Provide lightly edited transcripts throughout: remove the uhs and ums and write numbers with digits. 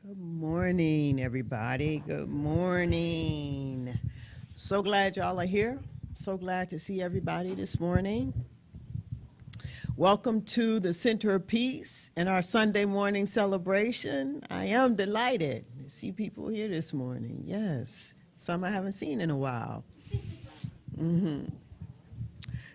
Good morning, everybody. Good morning. So glad y'all are here. So glad to see everybody this morning. Welcome to the Center of Peace and our Sunday morning celebration. I am delighted to see people here this morning. Yes, some I haven't seen in a while.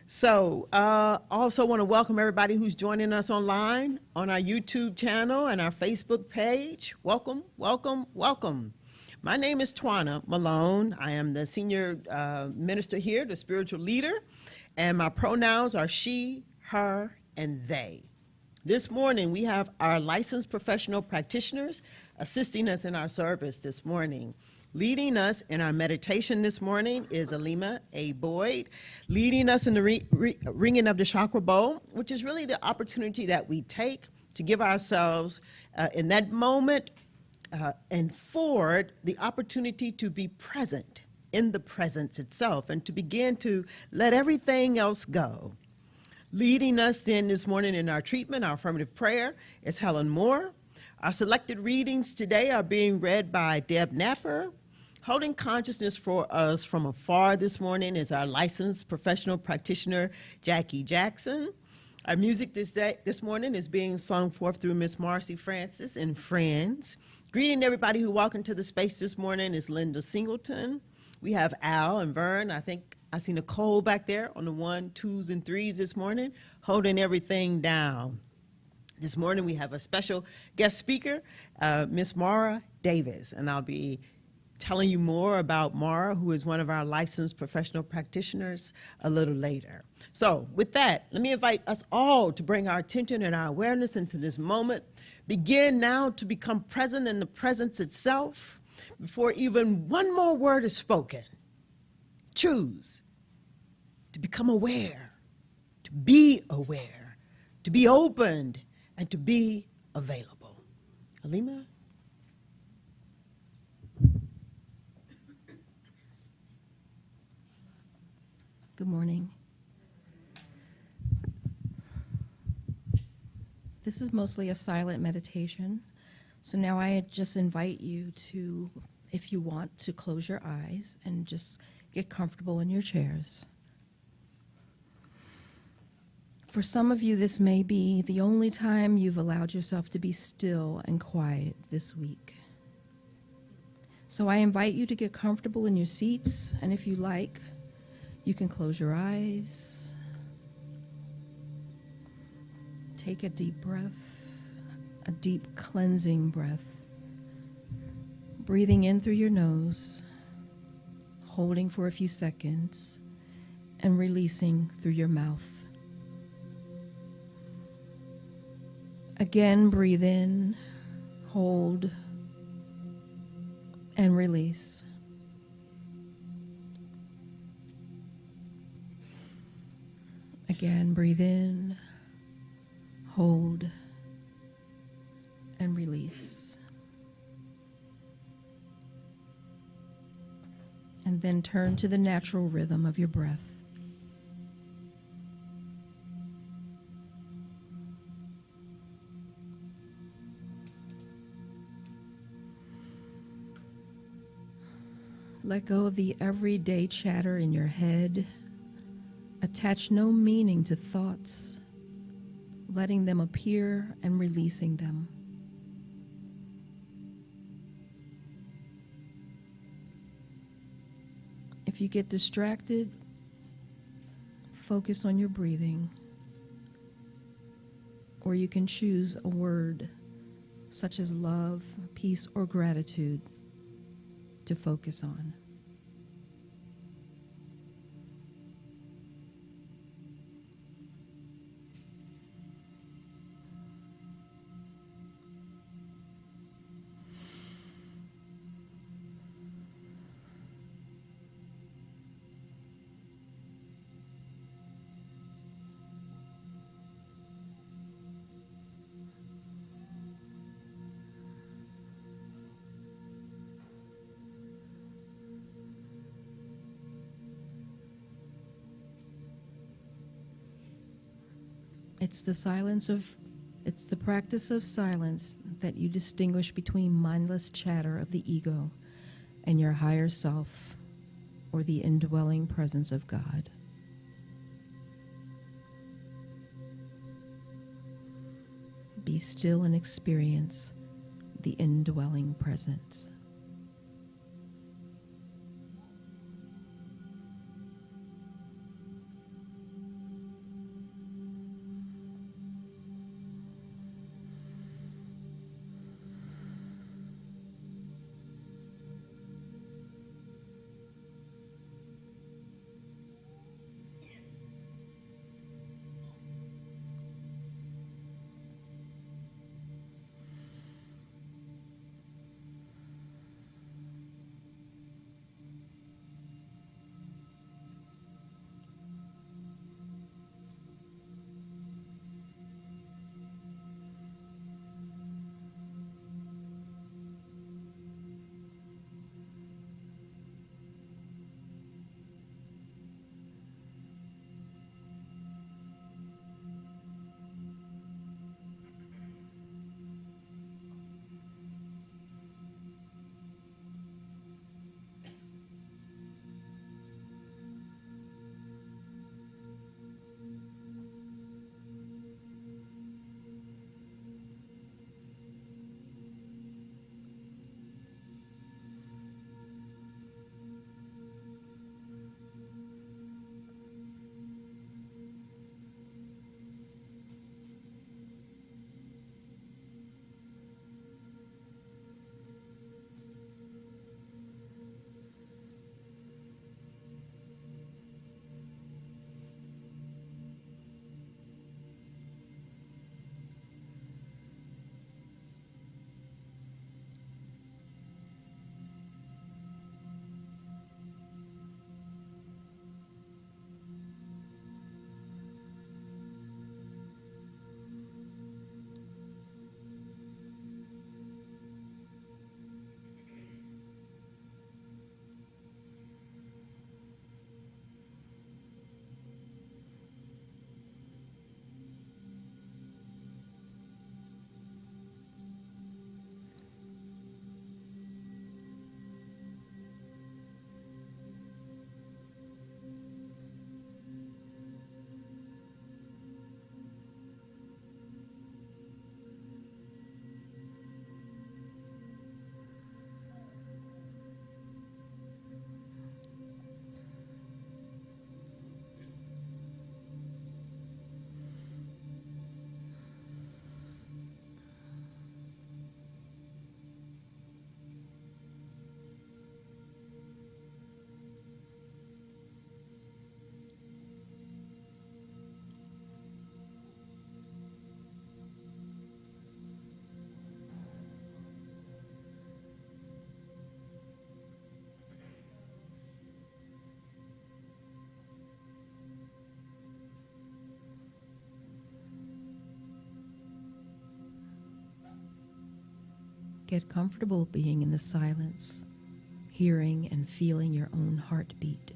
So, also want to welcome everybody who's joining us online on our YouTube channel and our Facebook page. Welcome, welcome, welcome. My name is Twana Malone. I am the senior minister here, the spiritual leader, and my pronouns are she, her, and they. This morning, we have our licensed professional practitioners assisting us in our service this morning. Leading us in our meditation this morning is Alima A. Boyd, leading us in the ringing of the chakra bowl, which is really the opportunity that we take to give ourselves in that moment and forward the opportunity to be present in the presence itself and to begin to let everything else go. Leading us then this morning in our treatment, our affirmative prayer, is Helen Moore. Our selected readings today are being read by Deb Napper. Holding consciousness for us from afar this morning is our licensed professional practitioner, Jackie Jackson. Our music this morning is being sung forth through Miss Marcy Francis and Friends. Greeting everybody who walked into the space this morning is Linda Singleton. We have Al and Vern. I think I see Nicole back there on the 1, 2s, and 3s this morning, holding everything down. This morning we have a special guest speaker, Miss Mara Davis, and I'll be telling you more about Mara, who is one of our licensed professional practitioners, a little later. So with that, let me invite us all to bring our attention and our awareness into this moment. Begin now to become present in the presence itself before even one more word is spoken. Choose to become aware, to be opened, and to be available. Alima? Good morning. This is mostly a silent meditation. So now I just invite you to, if you want, to close your eyes and just get comfortable in your chairs. For some of you, this may be the only time you've allowed yourself to be still and quiet this week. So I invite you to get comfortable in your seats, and if you like, you can close your eyes, take a deep breath, a deep cleansing breath, breathing in through your nose, holding for a few seconds, and releasing through your mouth. Again, breathe in, hold, and release. Again, breathe in, hold, and release. And then turn to the natural rhythm of your breath. Let go of the everyday chatter in your head. Attach no meaning to thoughts, letting them appear and releasing them. If you get distracted, focus on your breathing, or you can choose a word such as love, peace, or gratitude to focus on. It's the practice of silence that you distinguish between mindless chatter of the ego and your higher self or the indwelling presence of God. Be still and experience the indwelling presence. Get comfortable being in the silence, hearing and feeling your own heartbeat.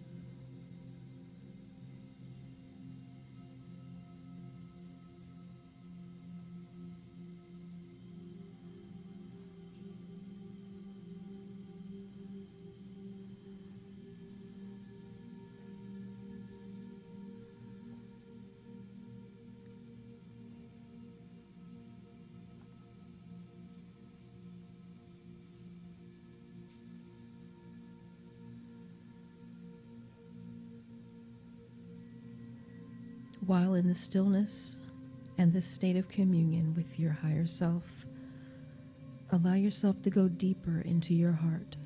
While in the stillness and this state of communion with your higher self, allow yourself to go deeper into your heart.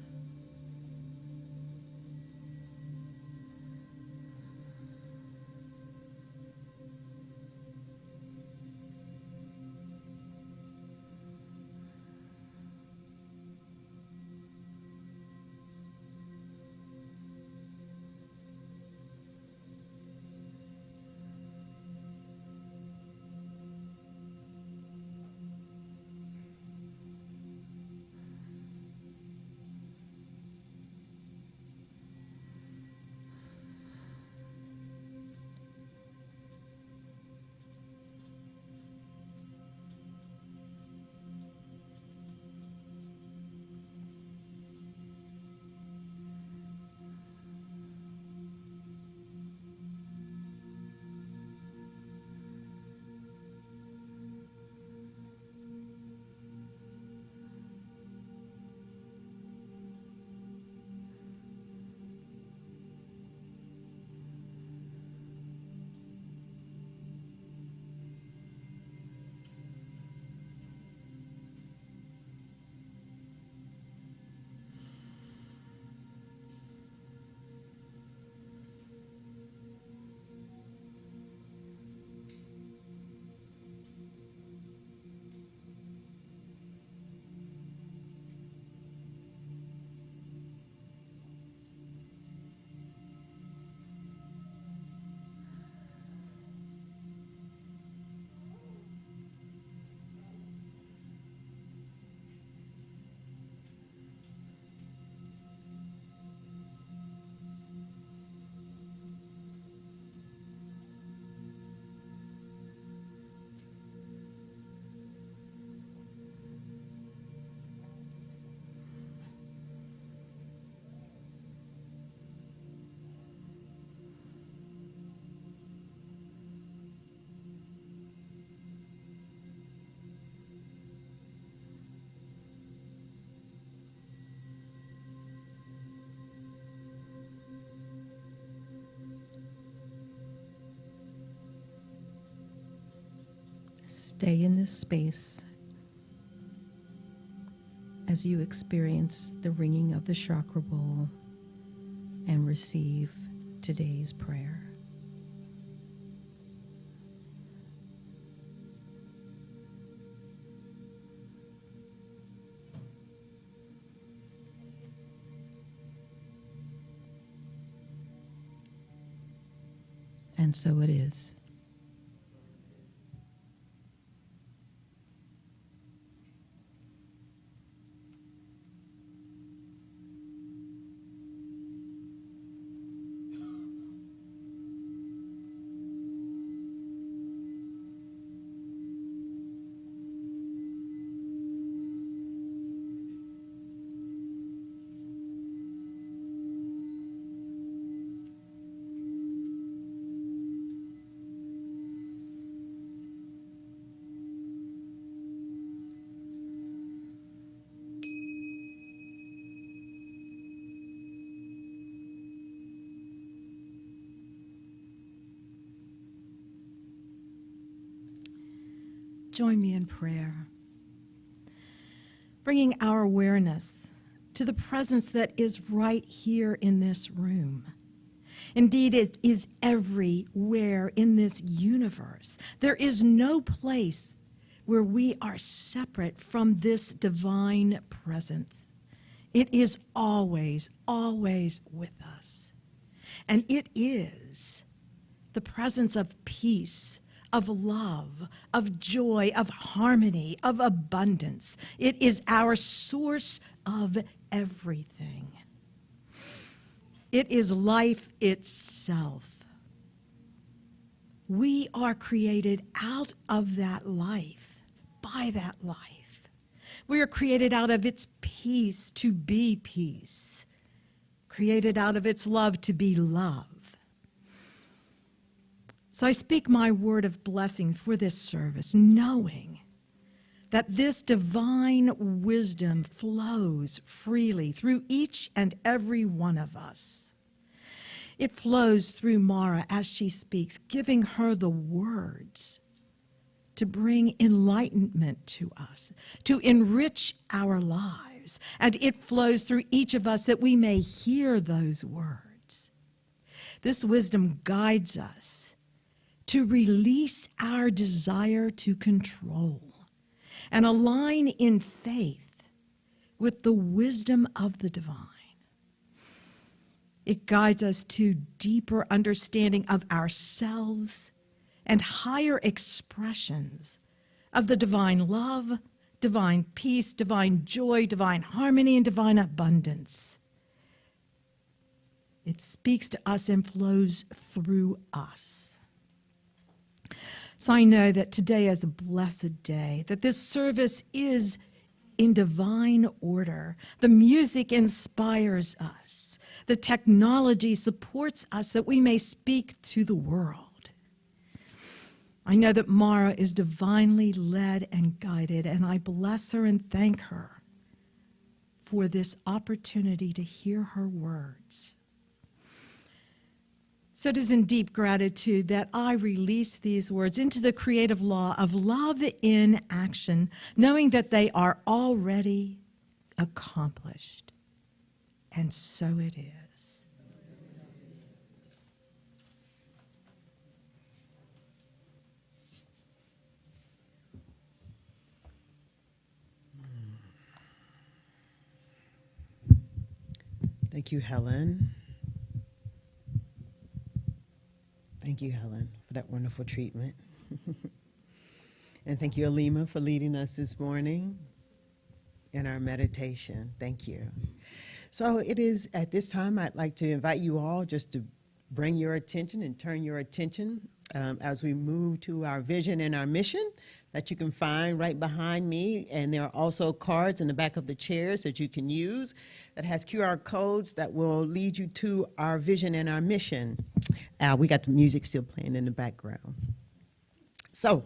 Stay in this space as you experience the ringing of the chakra bowl and receive today's prayer. And so it is. Join me in prayer, bringing our awareness to the presence that is right here in this room. Indeed, it is everywhere in this universe. There is no place where we are separate from this divine presence. It is always, always with us. And it is the presence of peace, of love, of joy, of harmony, of abundance. It is our source of everything. It is life itself. We are created out of that life, by that life. We are created out of its peace to be peace, created out of its love to be love. So I speak my word of blessing for this service, knowing that this divine wisdom flows freely through each and every one of us. It flows through Mara as she speaks, giving her the words to bring enlightenment to us, to enrich our lives. And it flows through each of us that we may hear those words. This wisdom guides us to release our desire to control and align in faith with the wisdom of the divine. It guides us to deeper understanding of ourselves and higher expressions of the divine love, divine peace, divine joy, divine harmony, and divine abundance. It speaks to us and flows through us. So I know that today is a blessed day, that this service is in divine order. The music inspires us. The technology supports us that we may speak to the world. I know that Mara is divinely led and guided, and I bless her and thank her for this opportunity to hear her words. So it is in deep gratitude that I release these words into the creative law of love in action, knowing that they are already accomplished. And so it is. Thank you, Helen. Thank you, Helen, for that wonderful treatment. And thank you, Alima, for leading us this morning in our meditation. Thank you. So it is at this time I'd like to invite you all just to bring your attention and turn your attention as we move to our vision and our mission that you can find right behind me. And there are also cards in the back of the chairs that you can use that has QR codes that will lead you to our vision and our mission. We got the music still playing in the background. So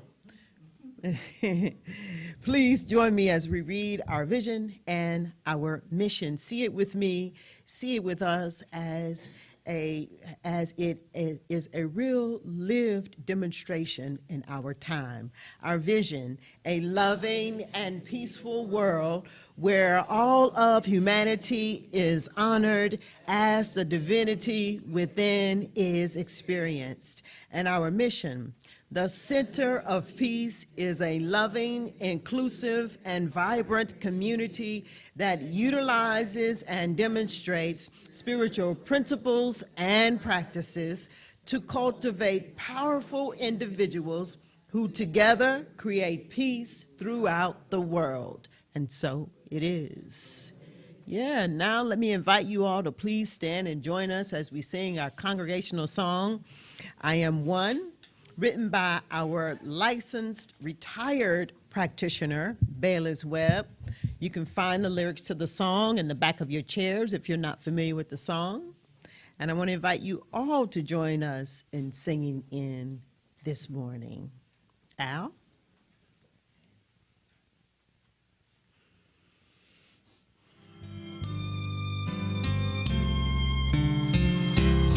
please join me as we read our vision and our mission. See it with me, see it with us as is a real lived demonstration in our time. Our vision, a loving and peaceful world where all of humanity is honored as the divinity within is experienced. And our mission, the center of peace, is a loving, inclusive, and vibrant community that utilizes and demonstrates spiritual principles and practices to cultivate powerful individuals who together create peace throughout the world. And so it is. Yeah, now let me invite you all to please stand and join us as we sing our congregational song, I Am One, written by our licensed retired practitioner, Bayless Webb. You can find the lyrics to the song in the back of your chairs if you're not familiar with the song. And I want to invite you all to join us in singing in this morning. Al?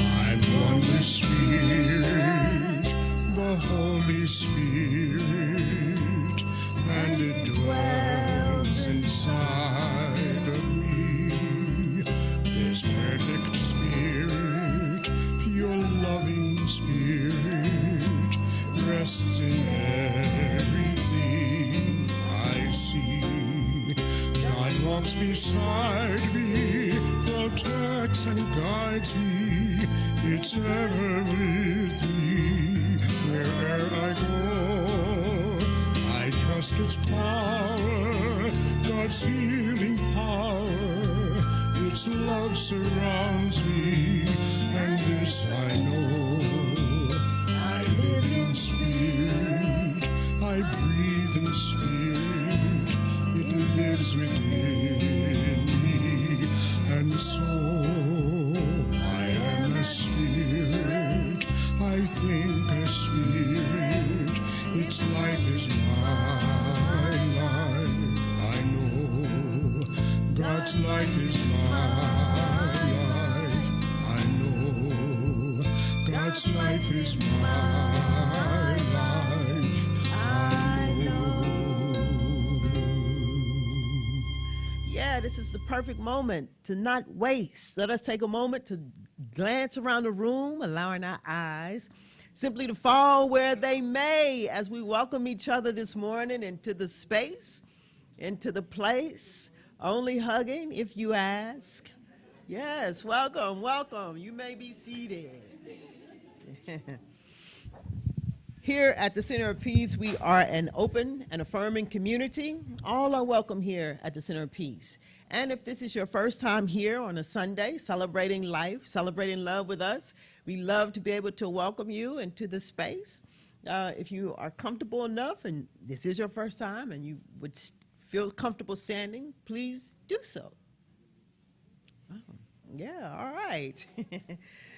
I'm one with Spirit, the Holy Spirit, and it dwells inside of me. This perfect Spirit, pure loving Spirit, rests in everything I see. God walks beside me, protects and guides me. It's ever with me wherever I go. I trust its power, God's healing power. Its love surrounds me, and this I know. I live in spirit, I breathe in spirit. It lives within me, and so I am a spirit, I think a spirit. Its life is my life, I know. God's life is my life, I know. God's life is my life, I know. Yeah, this is the perfect moment to not waste. Let us take a moment to glance around the room, allowing our eyes simply to fall where they may as we welcome each other this morning into the space, into the place, only hugging if you ask. Yes, welcome, welcome. You may be seated. Here at the Center of Peace, we are an open and affirming community. All are welcome here at the Center of Peace. And if this is your first time here on a Sunday, celebrating life, celebrating love with us, we love to be able to welcome you into the space. If you are comfortable enough and this is your first time and you would feel comfortable standing, please do so. Oh, yeah, all right.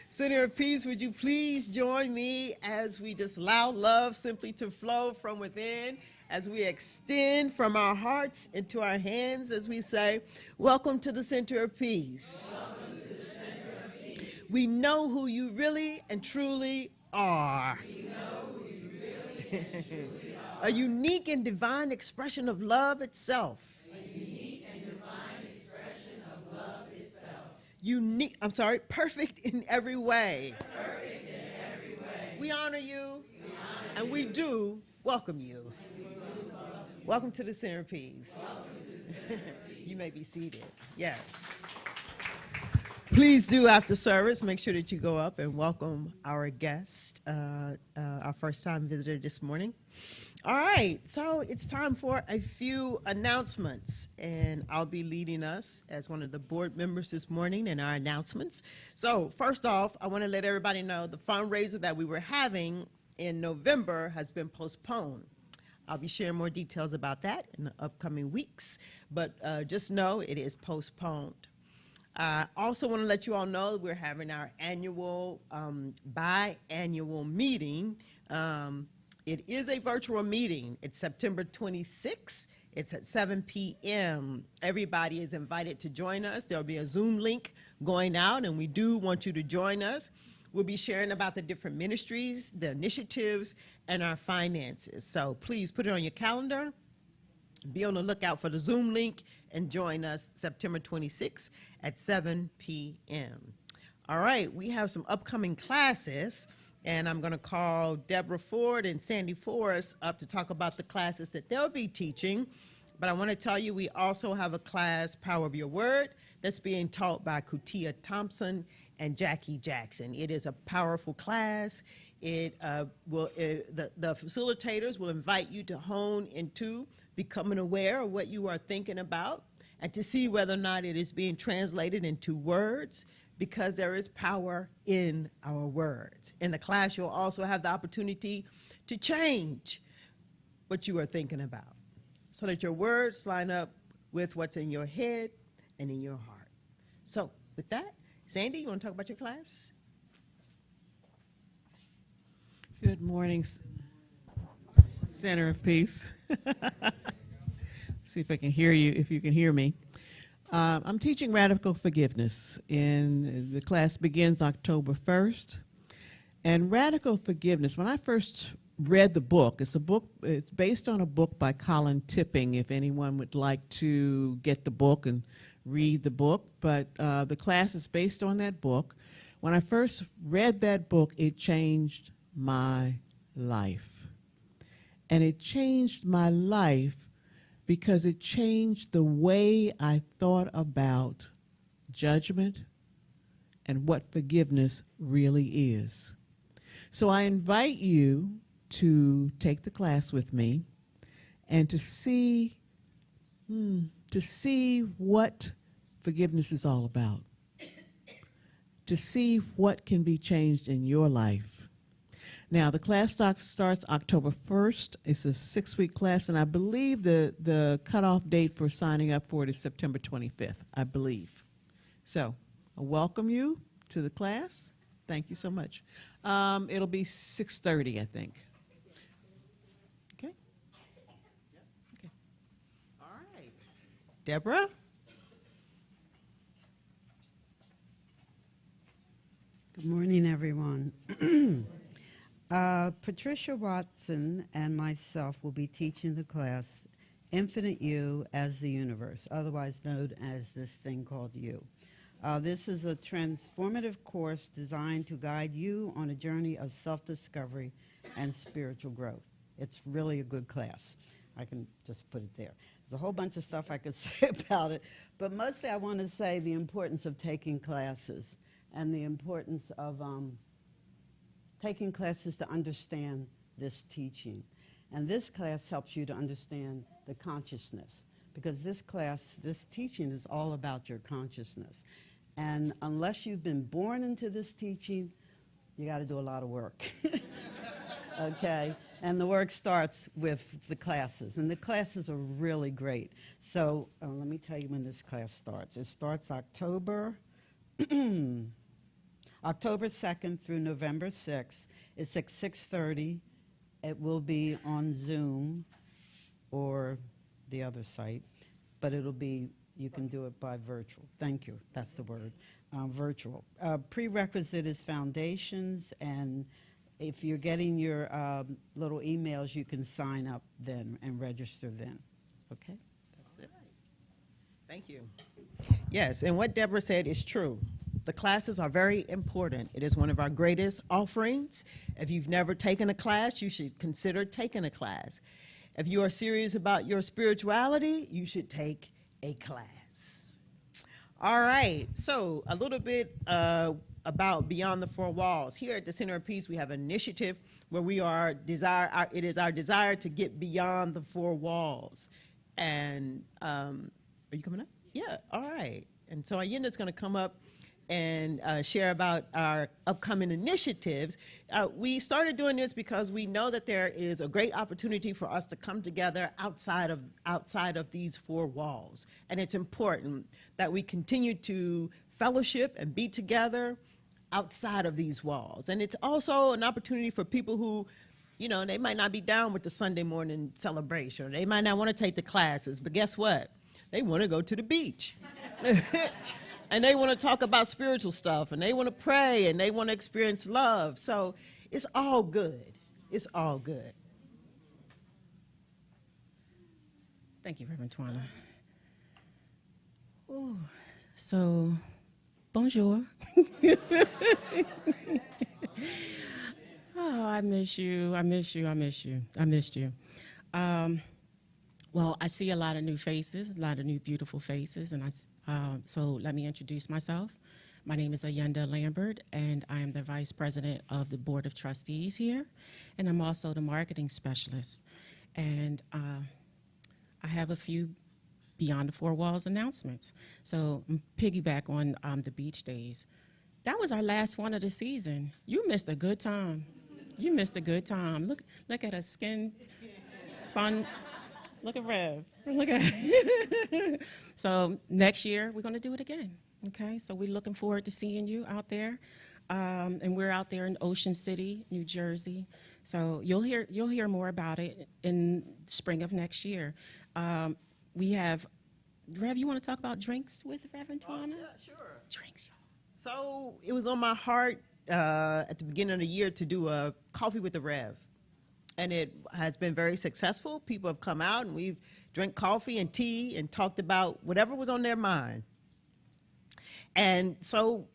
Center of Peace, would you please join me as we just allow love simply to flow from within, as we extend from our hearts into our hands, as we say, welcome to the Center of Peace. Welcome to the Center of Peace. We know who you really and truly are. We know who you really and truly are. A unique and divine expression of love itself. Perfect in every way. Perfect in every way. We honor you, and we do welcome you. Welcome to the Center of Peace. You may be seated. Yes. Please do, after service, make sure that you go up and welcome our guest, our first-time visitor this morning. All right, so it's time for a few announcements, and I'll be leading us as one of the board members this morning in our announcements. So first off, I want to let everybody know the fundraiser that we were having in November has been postponed. I'll be sharing more details about that in the upcoming weeks, but just know it is postponed. I also want to let you all know that we're having our annual, biannual meeting. It is a virtual meeting. It's September 26th It's at 7 p.m. Everybody is invited to join us. There'll be a Zoom link going out, and we do want you to join us. We'll be sharing about the different ministries, the initiatives, and our finances. So please put it on your calendar. Be on the lookout for the Zoom link and join us September 26th at 7 p.m. All right, we have some upcoming classes, and I'm going to call Deborah Ford and Sandy Forrest up to talk about the classes that they'll be teaching. But I want to tell you, we also have a class, Power of Your Word, that's being taught by Kutia Thompson and Jackie Jackson. It is a powerful class. The facilitators will invite you to hone into becoming aware of what you are thinking about and to see whether or not it is being translated into words, because there is power in our words. In the class, you'll also have the opportunity to change what you are thinking about so that your words line up with what's in your head and in your heart. So with that, Sandy, you want to talk about your class? Good morning, Center of Peace. See if I can hear you, if you can hear me. I'm teaching Radical Forgiveness, and the class begins October 1st. And Radical Forgiveness, when I first read the book, it's based on a book by Colin Tipping, if anyone would like to get the book and read the book. But the class is based on that book. When I first read that book, it changed my life. And it changed my life because it changed the way I thought about judgment and what forgiveness really is. So I invite you to take the class with me and to see what forgiveness is all about, to see what can be changed in your life. Now, the class starts October 1st. It's a 6-week class, and I believe the cutoff date for signing up for it is September 25th, I believe. So I welcome you to the class. Thank you so much. It'll be 6:30, I think. Okay? Okay. All right. Deborah? Good morning, everyone. Patricia Watson and myself will be teaching the class Infinite You as the Universe, otherwise known as this thing called you. This is a transformative course designed to guide you on a journey of self-discovery and spiritual growth. It's really a good class. I can just put it there. There's a whole bunch of stuff I could say about it, but mostly I want to say the importance of taking classes and the importance of taking classes to understand this teaching. And this class helps you to understand the consciousness, because this teaching is all about your consciousness. And unless you've been born into this teaching, you got to do a lot of work. Okay? And the work starts with the classes. And the classes are really great. So let me tell you when this class starts. It starts October 2nd through November 6th. It's at 6:30. It will be on Zoom or the other site, but you can do it by virtual. Thank you. That's the word, virtual. Prerequisite is foundations, and if you're getting your little emails, you can sign up then and register then. Okay? That's it. Thank you. Yes, and what Deborah said is true. The classes are very important. It is one of our greatest offerings. If you've never taken a class, you should consider taking a class. If you are serious about your spirituality, you should take a class. All right, so a little bit about Beyond the Four Walls. Here at the Center of Peace, we have an initiative where it is our desire to get beyond the four walls. And are you coming up? Yeah, all right. And so Ayenda's going to come up and share about our upcoming initiatives. We started doing this because we know that there is a great opportunity for us to come together outside of these four walls. And it's important that we continue to fellowship and be together outside of these walls. And it's also an opportunity for people who You know, they might not be down with the Sunday morning celebration, or they might not want to take the classes, but guess what? They want to go to the beach. And they want to talk about spiritual stuff, and they want to pray, and they want to experience love. So it's all good. It's all good. Thank you, Reverend Twana. Ooh, so, bonjour. Oh, I miss you. I miss you. I miss you. I missed you. Well, I see a lot of new faces, a lot of new beautiful faces, and so let me introduce myself. My name is Ayenda Lambert, and I am the Vice President of the Board of Trustees here, and I'm also the Marketing Specialist. And I have a few Beyond the Four Walls announcements. So piggyback on the beach days. That was our last one of the season. You missed a good time. You missed a good time. Look at her skin, sun. Look at Rev. Look at. So next year we're going to do it again. Okay. So we're looking forward to seeing you out there, and we're out there in Ocean City, New Jersey. So you'll hear more about it in spring of next year. We have, Rev, you want to talk about drinks with Reverend Twana? Yeah, sure. Drinks, y'all. So it was on my heart at the beginning of the year to do a coffee with the Rev. And it has been very successful. People have come out and we've drank coffee and tea and talked about whatever was on their mind. And so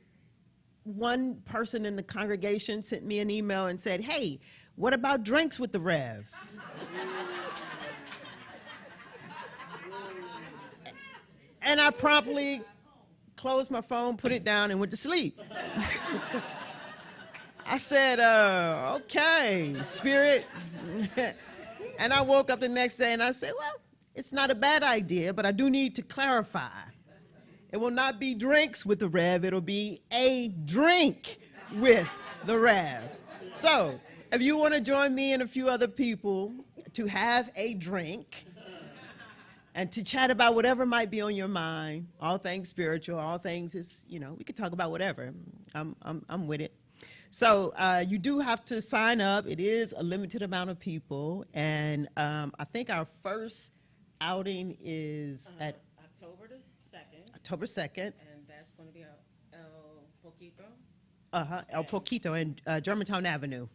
one person in the congregation sent me an email and said, hey, what about drinks with the Rev? And I promptly closed my phone, put it down, and went to sleep. I said, okay, Spirit. And I woke up the next day and I said, well, it's not a bad idea, but I do need to clarify. It will not be drinks with the Rev, it'll be a drink with the Rev. So, if you want to join me and a few other people to have a drink and to chat about whatever might be on your mind, all things spiritual, all things is, you know, we could talk about whatever. I'm with it. So you do have to sign up. It is a limited amount of people, and I think our first outing is at October the 2nd. October 2nd. And that's going to be El Poquito. El Poquito in Germantown Avenue.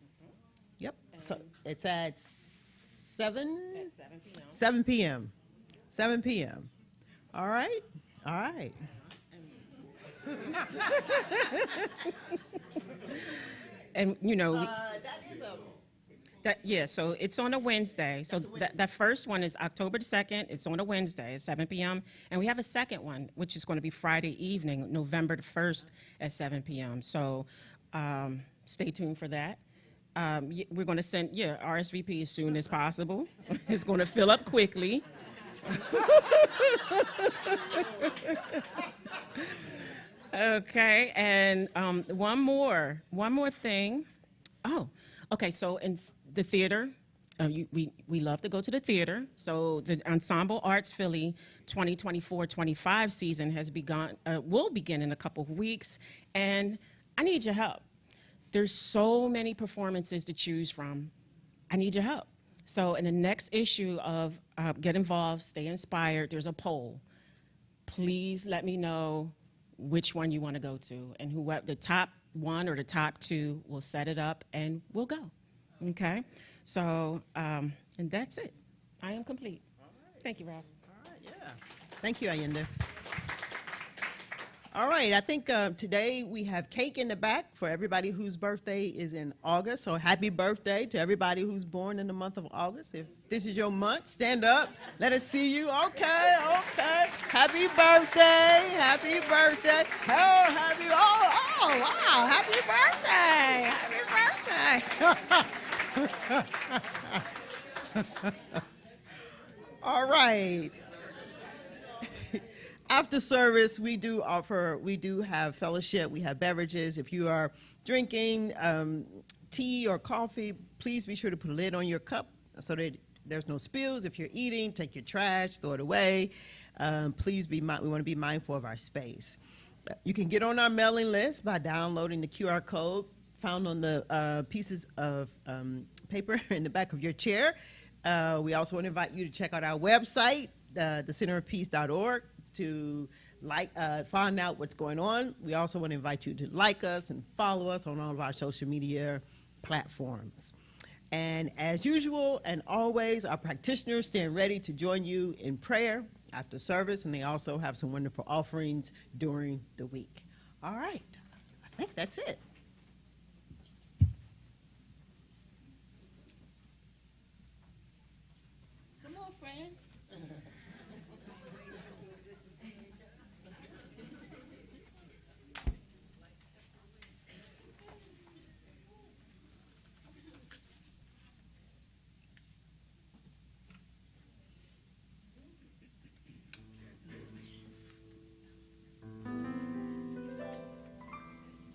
Yep. So it's at 7? At 7 p.m. 7 p.m. 7 p.m. All right. All right. And, you know, That is a... yeah, so it's on a Wednesday. So that first one is October the 2nd. It's on a Wednesday at 7 p.m. And we have a second one, which is going to be Friday evening, November the 1st at 7 p.m. So stay tuned for that. We're going to send, RSVP as soon as possible. It's going to fill up quickly. Okay, and one more thing. Oh, okay, so in the theater, we love to go to the theater. So the Ensemble Arts Philly 2024-25 season has begun, will begin in a couple of weeks, and I need your help. There's so many performances to choose from. I need your help. So in the next issue of Get Involved, Stay Inspired, there's a poll. Please let me know which one you want to go to, and whoever the top one or the top two will set it up and we'll go. Okay? So, and that's it. I am complete. Thank you, Rob. All right, yeah. Thank you, Ayenda. All right, I think today we have cake in the back for everybody whose birthday is in August. So happy birthday to everybody who's born in the month of August. If this is your month, stand up. Let us see you. Okay, okay. Happy birthday. Happy birthday. Oh, happy, wow. Happy birthday. All right. After service, we do have fellowship, we have beverages. If you are drinking tea or coffee, please be sure to put a lid on your cup so that there's no spills. If you're eating, take your trash, throw it away. Please we want to be mindful of our space. You can get on our mailing list by downloading the QR code found on the pieces of paper in the back of your chair. We also want to invite you to check out our website, thecenterofpeace.org, to find out what's going on. We also want to invite you to like us and follow us on all of our social media platforms. And as usual and always, our practitioners stand ready to join you in prayer after service, and they also have some wonderful offerings during the week. All right, I think that's it. Come on, friends.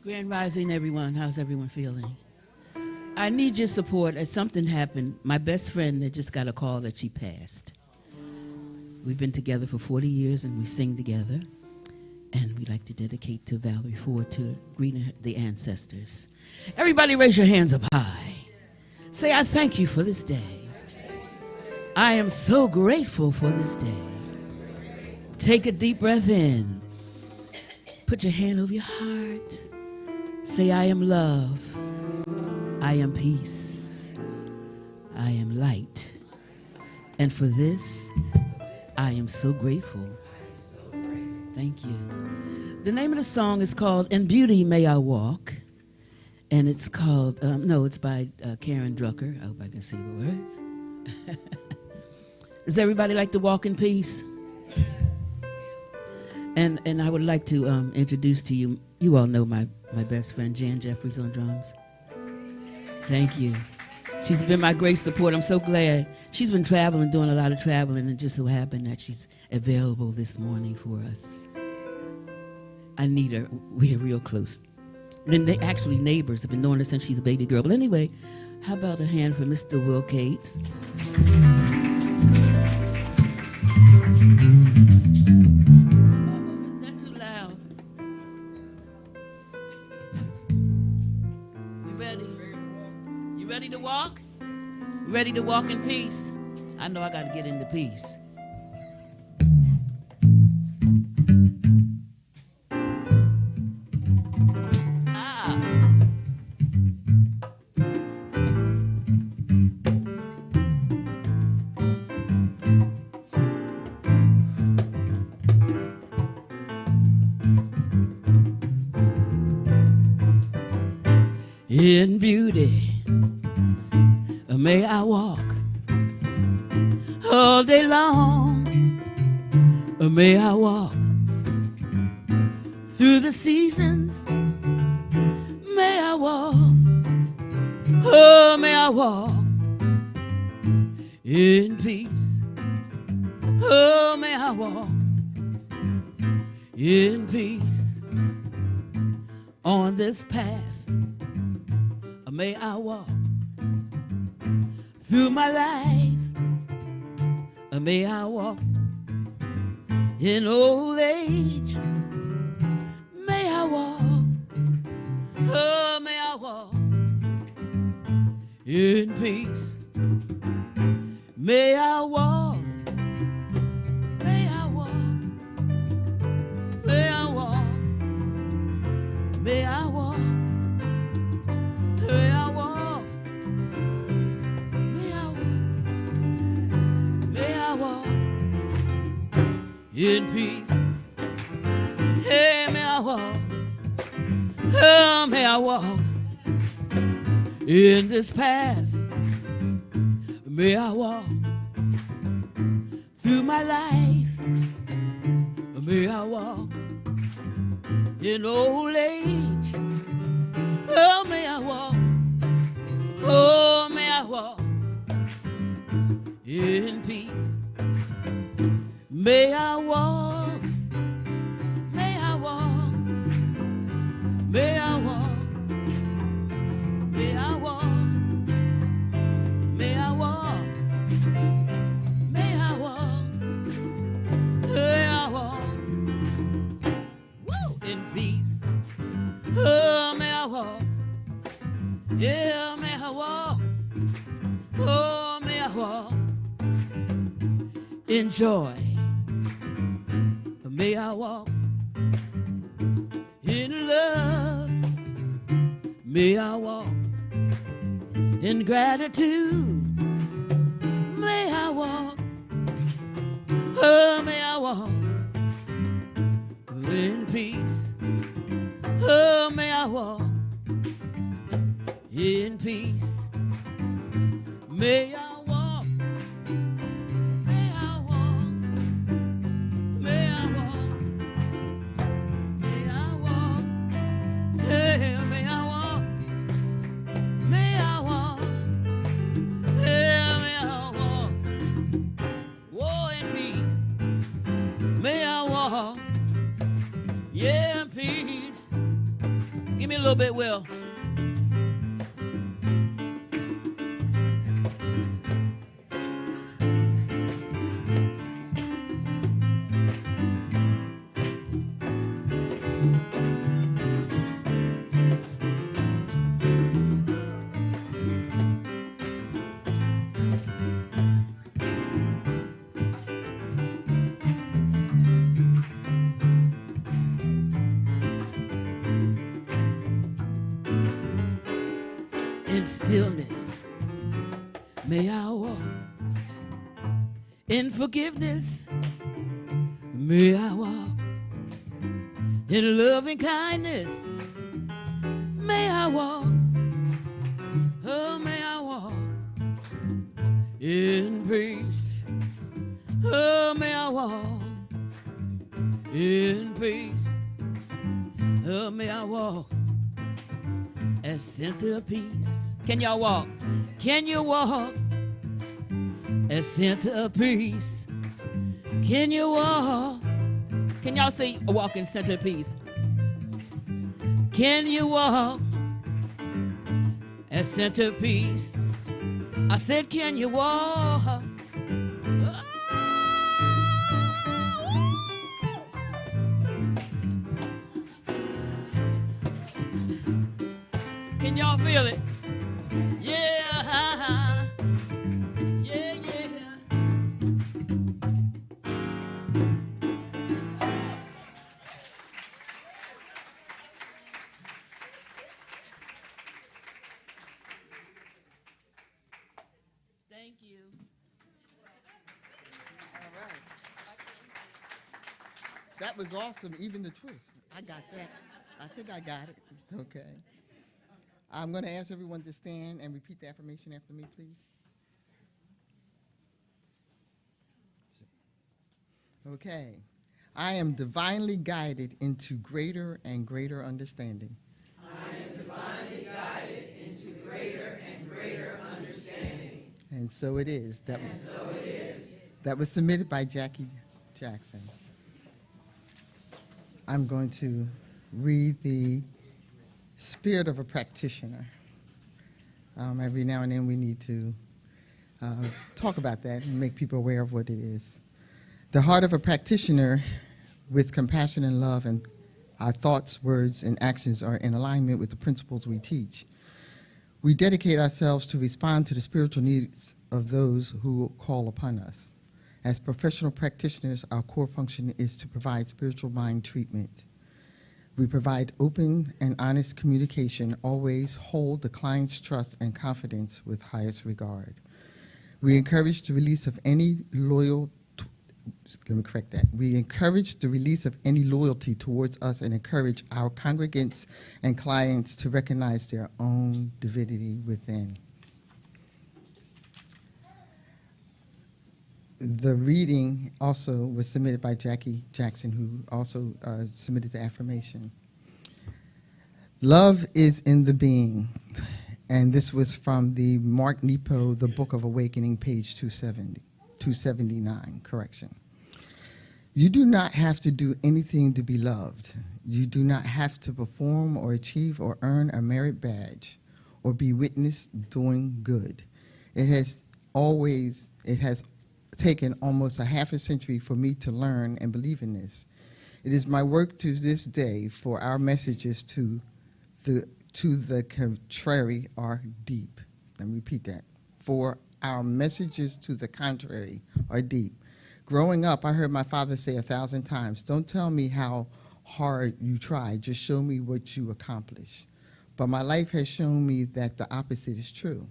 Grand Rising, everyone. How's everyone feeling? I need your support as something happened. My best friend that just got a call that she passed. We've been together for 40 years and we sing together. And we like to dedicate to Valerie Ford to greet the ancestors. Everybody raise your hands up high. Say, I thank you for this day. I am so grateful for this day. Take a deep breath in. Put your hand over your heart. Say, I am love. I am peace. I am light. And for this, I am so grateful. Thank you. The name of the song is called In Beauty May I Walk. And it's called, it's by Karen Drucker. I hope I can see the words. Does everybody like to walk in peace? And I would like to introduce to you, you all know my best friend, Jan Jeffries on drums. Thank you. She's been my great support. I'm so glad. She's been traveling, doing a lot of traveling, and it just so happened that she's available this morning for us. I need her. We're real close. And they actually neighbors. Have been knowing her since she's a baby girl. But anyway, how about a hand for Mr. Will Cates? Ready to walk? Ready to walk in peace? I know I got to get into peace. In beauty may I walk all day long. May I walk through the seasons. May I walk, oh, may I walk in peace. Oh, may I walk in peace on this path. May I walk through my life. May I walk in old age. May I walk, oh, may I walk in peace. May I walk, may I walk, may I walk, may I walk. May I walk, may I walk, may I walk in peace. Hey, may I walk, oh, may I walk in this path. May I walk through my life. May I walk in old age. Oh, may I walk, oh, may I walk in peace. May I walk, may I walk, may I walk, may I walk, may I walk, may I walk, may I walk, woo, in peace. Oh, may I walk, in joy. May I walk in love. May I walk in gratitude. May I walk, oh, may I walk in peace. Oh, may I walk in peace. May I walk, may I walk, may I walk, may I walk, hey, may I walk, may I walk, hey, may I walk, war in peace. May I walk, yeah, in peace. Give me a little bit, Will. In stillness, may I walk. In forgiveness, may I walk. In loving kindness, may I walk. Oh, may I walk. In peace, oh, may I walk. In peace, oh, may I walk. As centerpiece. Can y'all walk? Can you walk as centerpiece? Can you walk? Can y'all say a walking centerpiece? Can you walk as centerpiece? I said, can you walk? Can y'all feel it? Yeah, yeah, yeah. Thank you. All right. That was awesome, even the twist. I got that. I think I got it. Okay. I'm going to ask everyone to stand and repeat the affirmation after me, please. Okay. I am divinely guided into greater and greater understanding. I am divinely guided into greater and greater understanding. And so it is. So it is. That was submitted by Jackie Jackson. I'm going to read the spirit of a practitioner. Every now and then we need to talk about that and make people aware of what it is. The heart of a practitioner with compassion and love, and our thoughts, words, and actions are in alignment with the principles we teach. We dedicate ourselves to respond to the spiritual needs of those who call upon us. As professional practitioners, our core function is to provide spiritual mind treatment. We provide open and honest communication, always hold the client's trust and confidence with highest regard. We encourage the release of any We encourage the release of any loyalty towards us and encourage our congregants and clients to recognize their own divinity within. The reading also was submitted by Jackie Jackson, who also submitted the affirmation. Love is in the being. And this was from the Mark Nepo, The Book of Awakening, page 279, correction. You do not have to do anything to be loved. You do not have to perform or achieve or earn a merit badge or be witnessed doing good. It has taken almost a half a century for me to learn and believe in this. It is my work to this day for our messages to the contrary are deep. Let me repeat that. For our messages to the contrary are deep. Growing up, I heard my father say 1,000 times, don't tell me how hard you try, just show me what you accomplish. But my life has shown me that the opposite is true.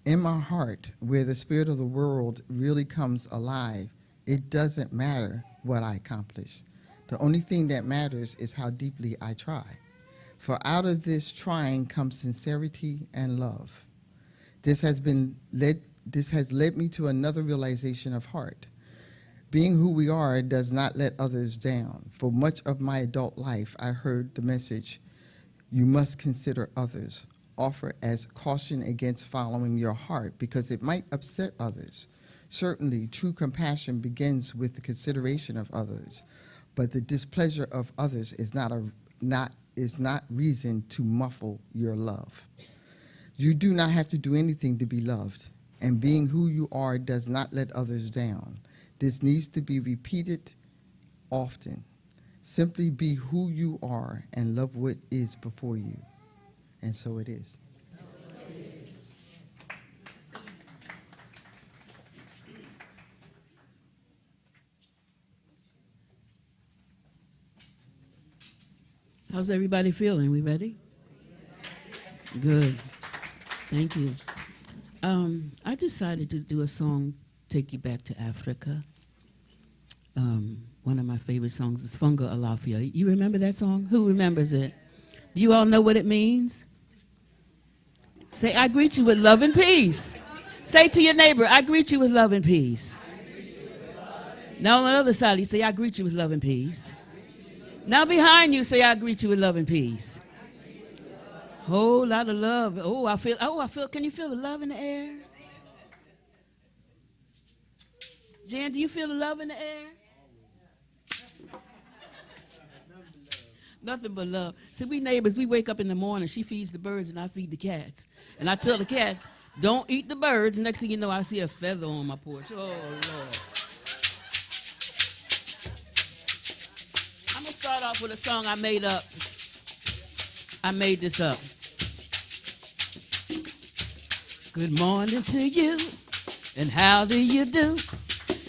In my heart, where the spirit of the world really comes alive, it doesn't matter what I accomplish. The only thing that matters is how deeply I try. For out of this trying comes sincerity and love. This has led me to another realization of heart. Being who we are does not let others down. For much of my adult life, I heard the message, you must consider others, offer as caution against following your heart because it might upset others. Certainly, true compassion begins with the consideration of others, but the displeasure of others is not reason to muffle your love. You do not have to do anything to be loved, and being who you are does not let others down. This needs to be repeated often. Simply be who you are and love what is before you. And so it is. How's everybody feeling? We ready? Good. Thank you. I decided to do a song, Take You Back to Africa. One of my favorite songs is Funga Alafia. You remember that song? Who remembers it? Do you all know what it means? Say, I greet you with love and peace. Say to your neighbor, I greet you with love and peace. Now on the other side, you say, I greet you with love and peace. Now behind you, say, I greet you with love and peace. Whole lot of love. I feel, can you feel the love in the air? Jan, do you feel the love in the air? Nothing but love. See, we neighbors, we wake up in the morning, she feeds the birds and I feed the cats. And I tell the cats, don't eat the birds. Next thing you know, I see a feather on my porch. Oh, Lord. I'm going to start off with a song I made up. I made this up. Good morning to you, and how do you do?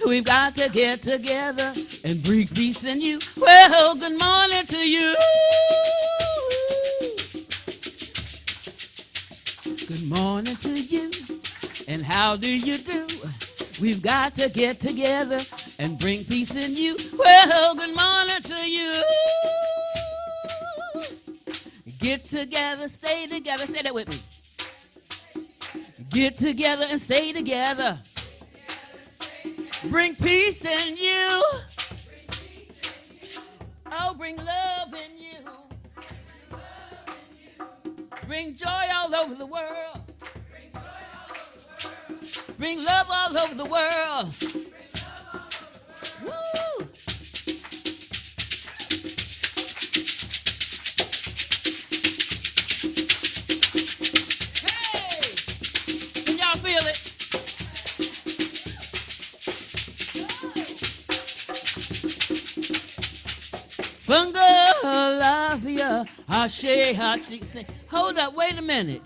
We've got to get together and bring peace in you. Well, good morning to you. Good morning to you, and how do you do? We've got to get together and bring peace in you. Well, good morning to you. Get together, stay together. Say that with me. Get together and stay together. Bring peace in you. Oh, bring love in you. Bring joy all over the world. Bring love all over the world. Woo! Hey! Can y'all feel it? Fungalafia, Hashe, Hachi. Hold up, wait a minute.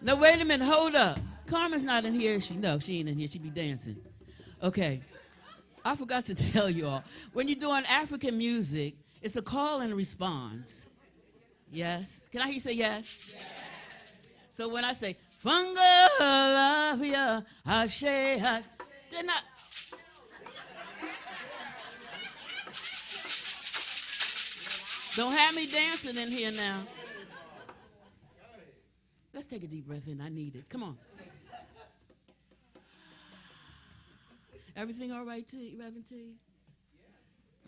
No, wait a minute, hold up. Carmen's not in here. She ain't in here. She be dancing. Okay. I forgot to tell you all. When you're doing African music, it's a call and response. Yes? Can I hear you say yes? Yes. So when I say, Fungalafia, Hashe, Hachi, they're not. Don't have me dancing in here now. Let's take a deep breath in. I need it. Come on. Everything all right, Reverend T?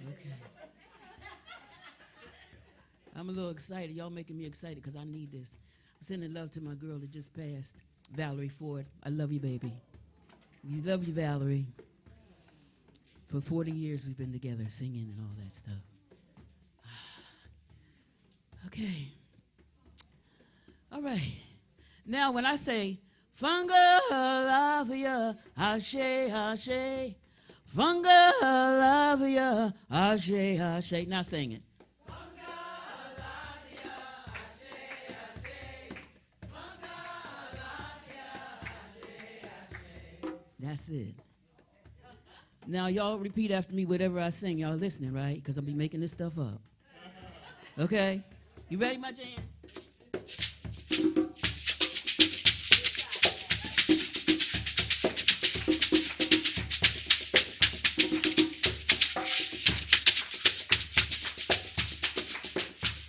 Okay. I'm a little excited. Y'all making me excited because I need this. I'm sending love to my girl that just passed, Valerie Ford. I love you, baby. We love you, Valerie. For 40 years we've been together singing and all that stuff. Okay. All right. Now, when I say, Fungalafia, Hashe, Hashe, Fungalafia, Hashe, Hashe. Now sing it. Fungalafia, Hashe, Hashe, Fungalafia, Hashe, Hashe. That's it. Now, y'all repeat after me whatever I sing. Y'all listening, right? Because I'll be making this stuff up. Okay? You ready, my Jan?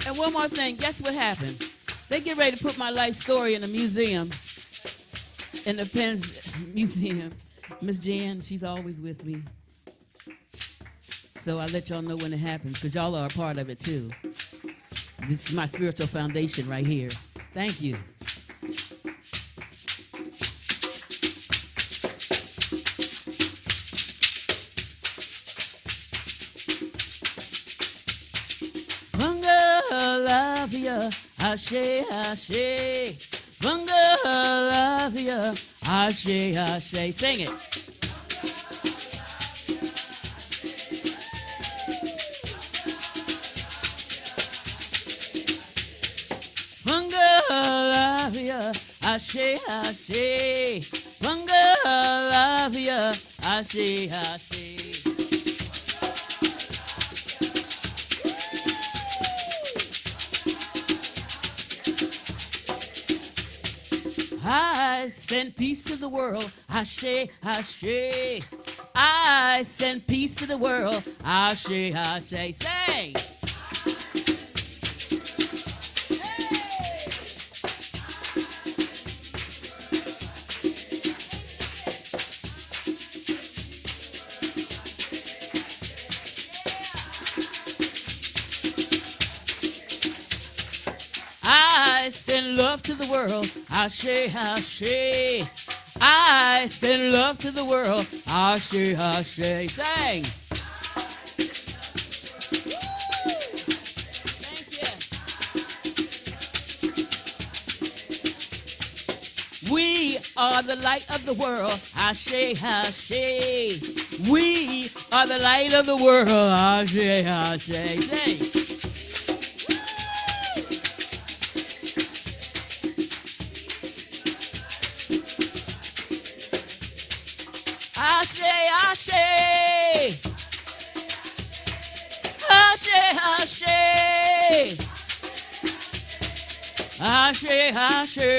And one more thing, guess what happened? They get ready to put my life story in a museum, in the Penn's Museum. Miss Jan, she's always with me. So I'll let y'all know when it happens, because y'all are a part of it too. This is my spiritual foundation right here. Thank you. Bungalavia, ashe, ashe. Bungalavia, ashe, ashe. Sing it. Bungalavia, ashe, ashe. Bungalavia, ashe, ashe. I send peace to the world, ashe, ashe. I send peace to the world, ashe, ashe. Say. I send love to the world, ashe, ashe. I send love to the world, ashe, ashe. Sing. Thank you. We are the light of the world, ashe, ashe. We are the light of the world, ashe, ashe. Sing. Ashe, ashe. Ashe, ashe. Ashe, ashe.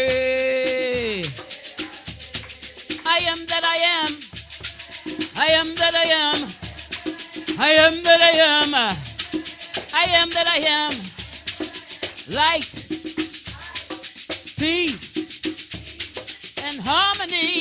I am that I am. I am that I am. I am that I am. I am that I am. Light, peace, and harmony.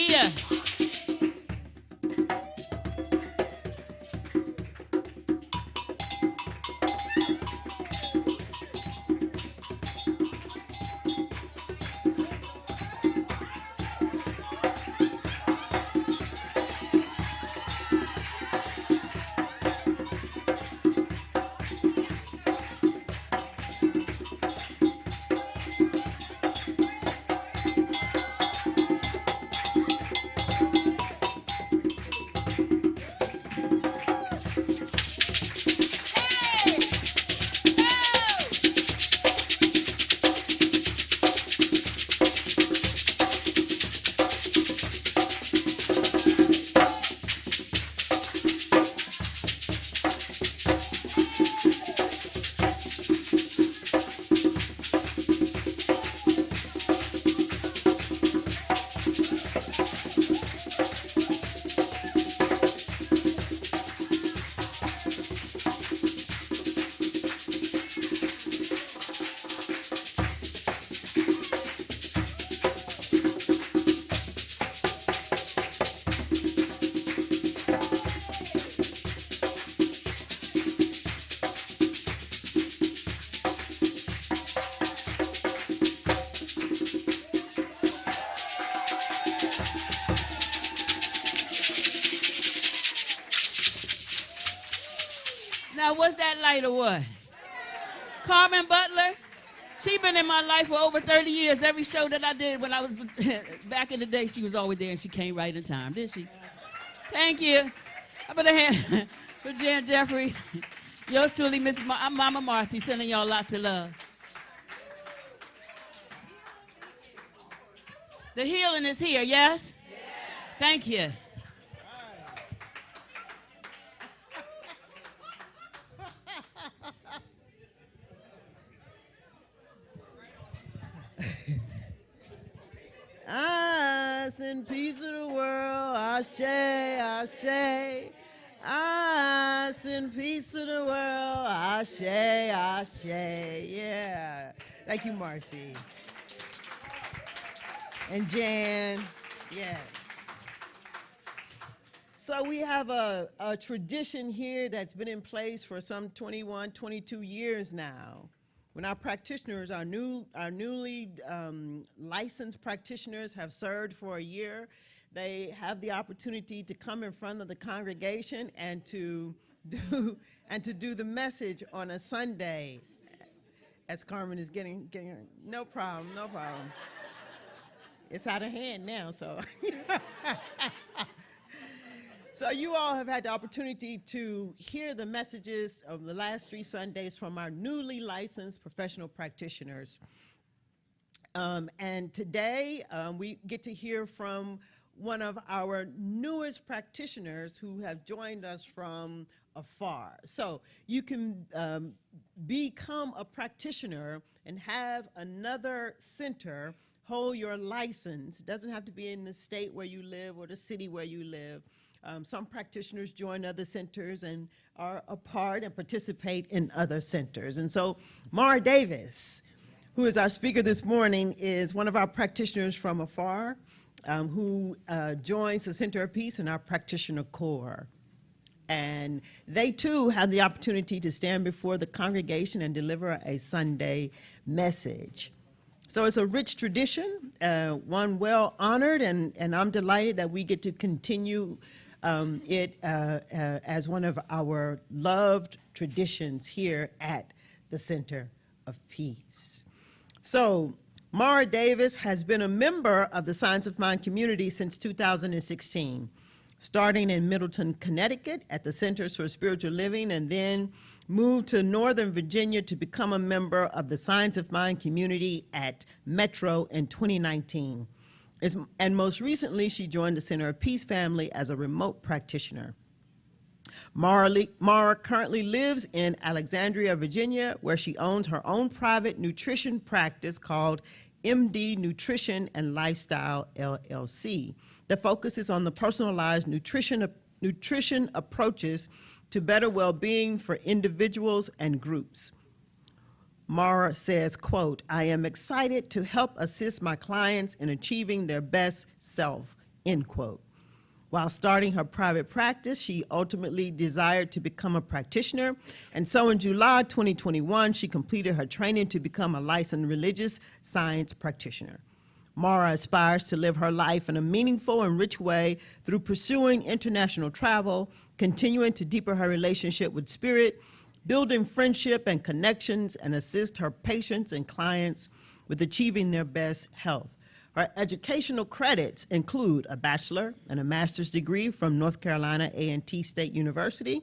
Now, was that light or what? Carmen Butler, she been in my life for over 30 years. Every show that I did when I was back in the day, she was always there, and she came right in time, did she? Thank you. I put a hand for Jan Jeffries. Yours truly, I'm Mama Marcy, sending y'all lots of love. The healing is here, yes? Thank you. send peace to the world. Ashe, ashe. I send peace to the world. Ashe, ashe. Yeah. Thank you, Marcy. And Jan. Yes. So we have a tradition here that's been in place for some 21, 22 years now. When our practitioners, our newly licensed practitioners have served for a year, they have the opportunity to come in front of the congregation and to do the message on a Sunday. As Carmen is getting no problem. It's out of hand now, so. So you all have had the opportunity to hear the messages of the last 3 Sundays from our newly licensed professional practitioners. And today we get to hear from one of our newest practitioners who have joined us from afar. So you can become a practitioner and have another center hold your license. It doesn't have to be in the state where you live or the city where you live. Some practitioners join other centers and are a part and participate in other centers. And so Mara Davis, who is our speaker this morning, is one of our practitioners from afar who joins the Center of Peace in our practitioner corps. And they too have the opportunity to stand before the congregation and deliver a Sunday message. So it's a rich tradition, one well honored, and I'm delighted that we get to continue it as one of our loved traditions here at the Center of Peace. So Mara Davis has been a member of the Science of Mind community since 2016, starting in Middleton, Connecticut at the Centers for Spiritual Living, and then moved to Northern Virginia to become a member of the Science of Mind community at Metro in 2019. And most recently, she joined the Center of Peace family as a remote practitioner. Mara currently lives in Alexandria, Virginia, where she owns her own private nutrition practice called MD Nutrition and Lifestyle, LLC. The focus is on the personalized nutrition approaches to better well-being for individuals and groups. Mara says, quote, "I am excited to help assist my clients in achieving their best self," end quote. While starting her private practice, she ultimately desired to become a practitioner, and so in July 2021, she completed her training to become a licensed religious science practitioner. Mara aspires to live her life in a meaningful and rich way through pursuing international travel, continuing to deepen her relationship with Spirit, building friendship and connections, and assist her patients and clients with achieving their best health. Her educational credits include a bachelor and a master's degree from North Carolina A&T State University.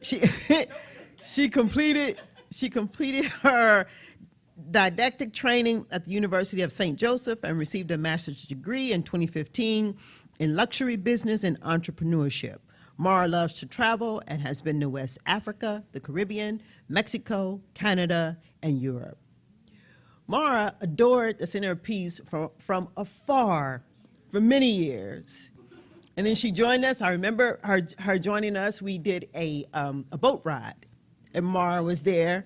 She completed her didactic training at the University of St. Joseph and received a master's degree in 2015 in luxury business and entrepreneurship. Mara loves to travel and has been to West Africa, the Caribbean, Mexico, Canada, and Europe. Mara adored the Center of Peace from afar for many years. And then she joined us. I remember her joining us. We did a boat ride, and Mara was there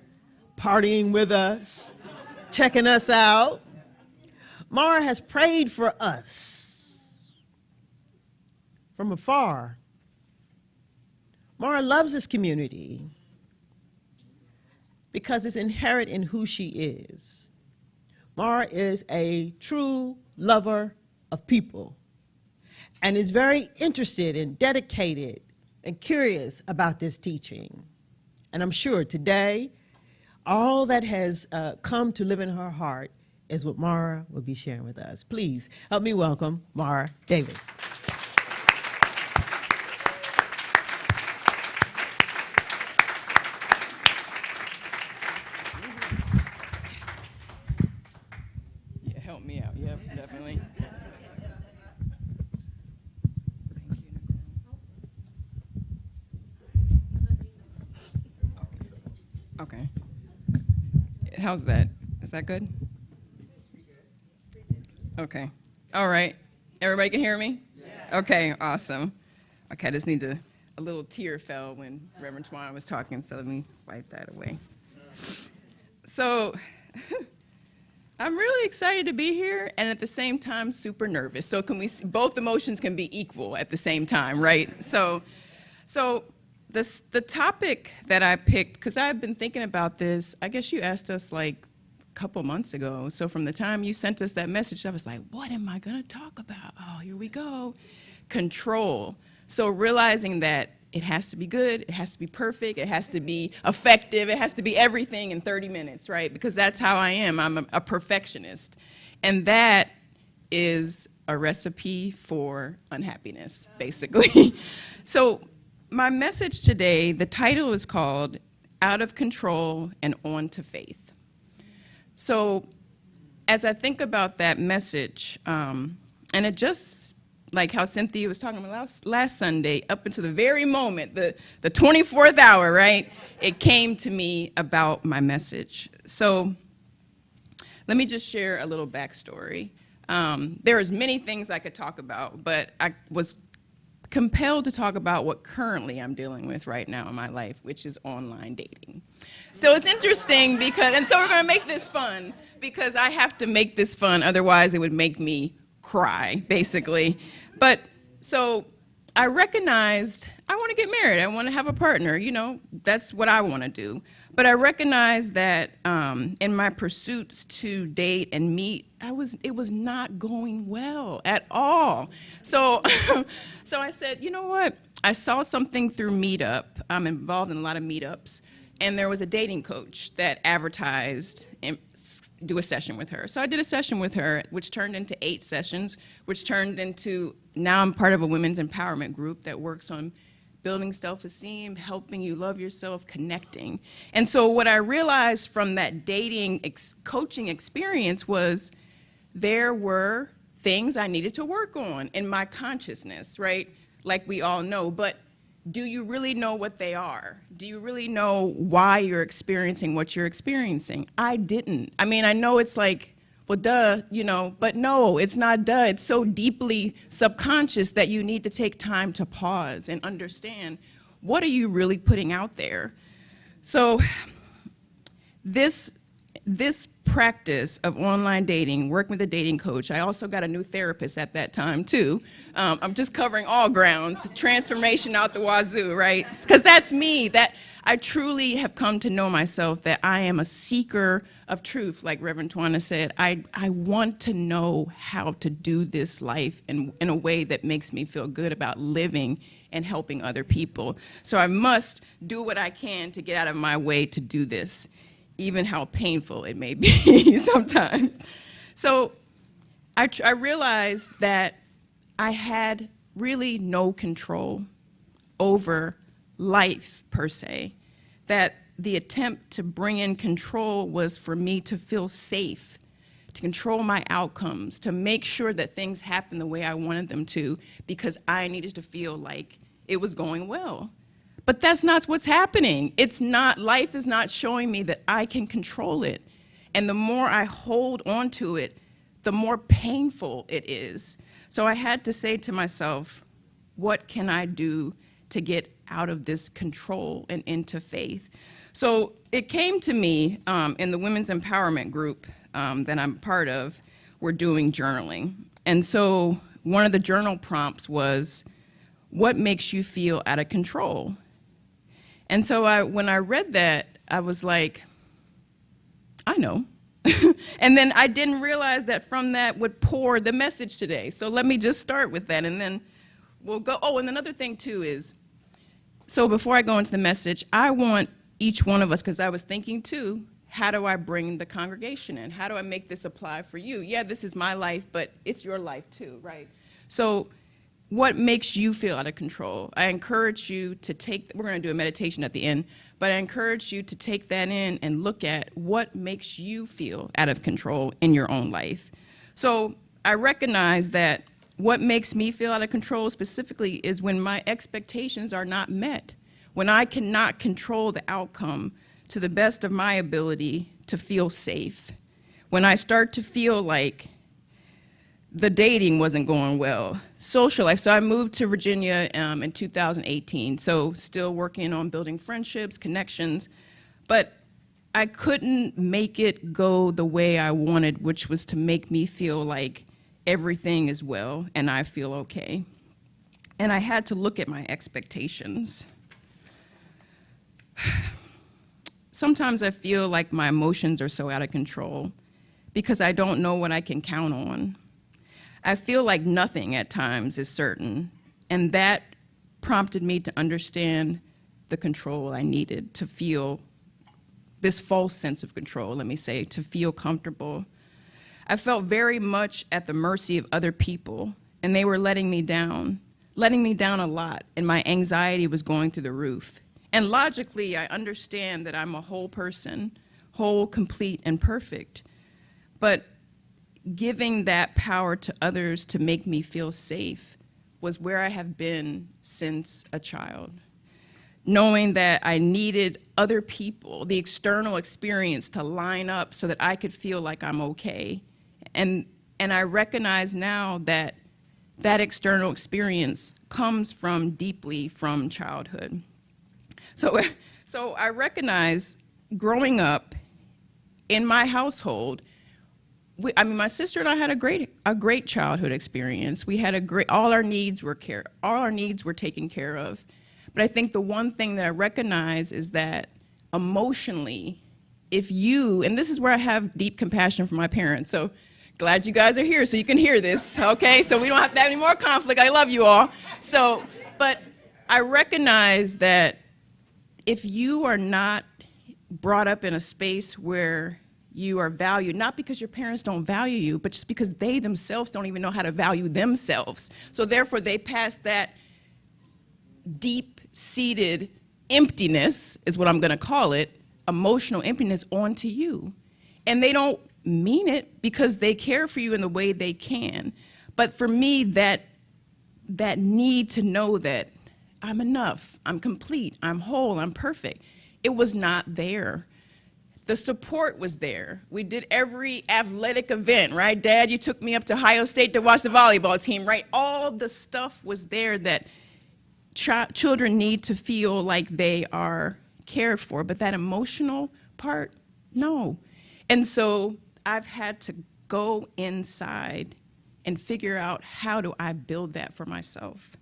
partying with us, checking us out. Mara has prayed for us from afar. Mara loves this community because it's inherent in who she is. Mara is a true lover of people and is very interested and dedicated and curious about this teaching. And I'm sure today, all that has come to live in her heart is what Mara will be sharing with us. Please help me welcome Mara Davis. Yeah, help me out. Yep, definitely. Okay. How's that? Is that good? Okay. All right. Everybody can hear me? Yes. Okay, awesome. Okay, I just need to, a little tear fell when Reverend Twan was talking, so let me wipe that away. So, I'm really excited to be here, and at the same time, super nervous. So can we, both emotions can be equal at the same time, right? So the topic that I picked, because I've been thinking about this, I guess you asked us like a couple months ago. So from the time you sent us that message, I was like, what am I gonna talk about? Oh, here we go. Control. So realizing that it has to be good, it has to be perfect, it has to be effective, it has to be everything in 30 minutes, right? Because that's how I am. I'm a perfectionist. And that is a recipe for unhappiness, basically. So my message today, the title is called Out of Control and On to Faith. So as I think about that message, and it just, like how Cynthia was talking about last Sunday, up until the very moment, the 24th hour, right? It came to me about my message. So let me just share a little backstory. There is many things I could talk about, but I was compelled to talk about what currently I'm dealing with right now in my life, which is online dating. So it's interesting because, and so we're gonna make this fun, because I have to make this fun, otherwise it would make me cry, basically. But so I recognized I want to get married. I want to have a partner. You know, that's what I want to do. But I recognized that in my pursuits to date and meet, it was not going well at all. So, so I said, you know what? I saw something through Meetup. I'm involved in a lot of meetups. And there was a dating coach that advertised and do a session with her. So I did a session with her, which turned into 8 sessions, which turned into, now I'm part of a women's empowerment group that works on building self-esteem, helping you love yourself, connecting. And so what I realized from that dating coaching experience was there were things I needed to work on in my consciousness, right? Like we all know, but do you really know what they are? Do you really know why you're experiencing what you're experiencing? I didn't. I mean, I know it's like, well, duh, you know, but no, it's not duh. It's so deeply subconscious that you need to take time to pause and understand, what are you really putting out there? So this practice of online dating, working with a dating coach, I also got a new therapist at that time too. I'm just covering all grounds, transformation out the wazoo, right? Because that's me, that I truly have come to know myself, that I am a seeker of truth, like Reverend Twana said. I want to know how to do this life in a way that makes me feel good about living and helping other people. So I must do what I can to get out of my way to do this, even how painful it may be sometimes. So I realized that I had really no control over life per se, that the attempt to bring in control was for me to feel safe, to control my outcomes, to make sure that things happen the way I wanted them to, because I needed to feel like it was going well. But that's not what's happening. It's not, life is not showing me that I can control it. And the more I hold on to it, the more painful it is. So I had to say to myself, what can I do to get out of this control and into faith? So it came to me in the women's empowerment group that I'm part of, we're doing journaling. And so one of the journal prompts was, what makes you feel out of control? And so when I read that, I was like, I know. And then I didn't realize that from that would pour the message today. So let me just start with that, and then we'll go. Oh, and another thing too is, so before I go into the message, I want each one of us, because I was thinking too, how do I bring the congregation in? How do I make this apply for you? Yeah, this is my life, but it's your life too, right? So what makes you feel out of control? I encourage you to take, we're going to do a meditation at the end, but I encourage you to take that in and look at what makes you feel out of control in your own life. So I recognize that what makes me feel out of control specifically is when my expectations are not met, when I cannot control the outcome to the best of my ability to feel safe, when I start to feel like the dating wasn't going well. Social life, so I moved to Virginia in 2018, so still working on building friendships, connections, but I couldn't make it go the way I wanted, which was to make me feel like everything is well and I feel okay. And I had to look at my expectations. Sometimes I feel like my emotions are so out of control because I don't know what I can count on. I feel like nothing at times is certain, and that prompted me to understand the control I needed to feel this false sense of control, let me say, to feel comfortable. I felt very much at the mercy of other people, and they were letting me down a lot, and my anxiety was going through the roof. And logically, I understand that I'm a whole person, whole, complete, and perfect. But giving that power to others to make me feel safe was where I have been since a child. Knowing that I needed other people, the external experience to line up so that I could feel like I'm okay. And I recognize now that that external experience comes from deeply from childhood. So I recognize growing up in my household, my sister and I had a great childhood experience. We had all our needs were taken care of. But I think the one thing that I recognize is that emotionally, and this is where I have deep compassion for my parents. So glad you guys are here so you can hear this, okay? So we don't have to have any more conflict. I love you all. But I recognize that if you are not brought up in a space where you are valued, not because your parents don't value you, but just because they themselves don't even know how to value themselves. So therefore, they pass that deep-seated emptiness, is what I'm going to call it, emotional emptiness, onto you. And they don't mean it because they care for you in the way they can. But for me, that need to know that I'm enough, I'm complete, I'm whole, I'm perfect, it was not there. The support was there. We did every athletic event, right? Dad, you took me up to Ohio State to watch the volleyball team, right? All the stuff was there that children need to feel like they are cared for, but that emotional part, no. And so I've had to go inside and figure out, how do I build that for myself?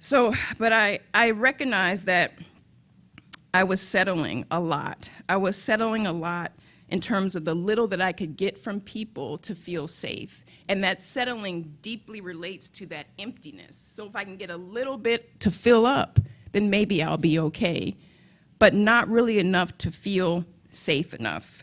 So, but I recognize that I was settling a lot. I was settling a lot in terms of the little that I could get from people to feel safe. And that settling deeply relates to that emptiness. So if I can get a little bit to fill up, then maybe I'll be okay, but not really enough to feel safe enough.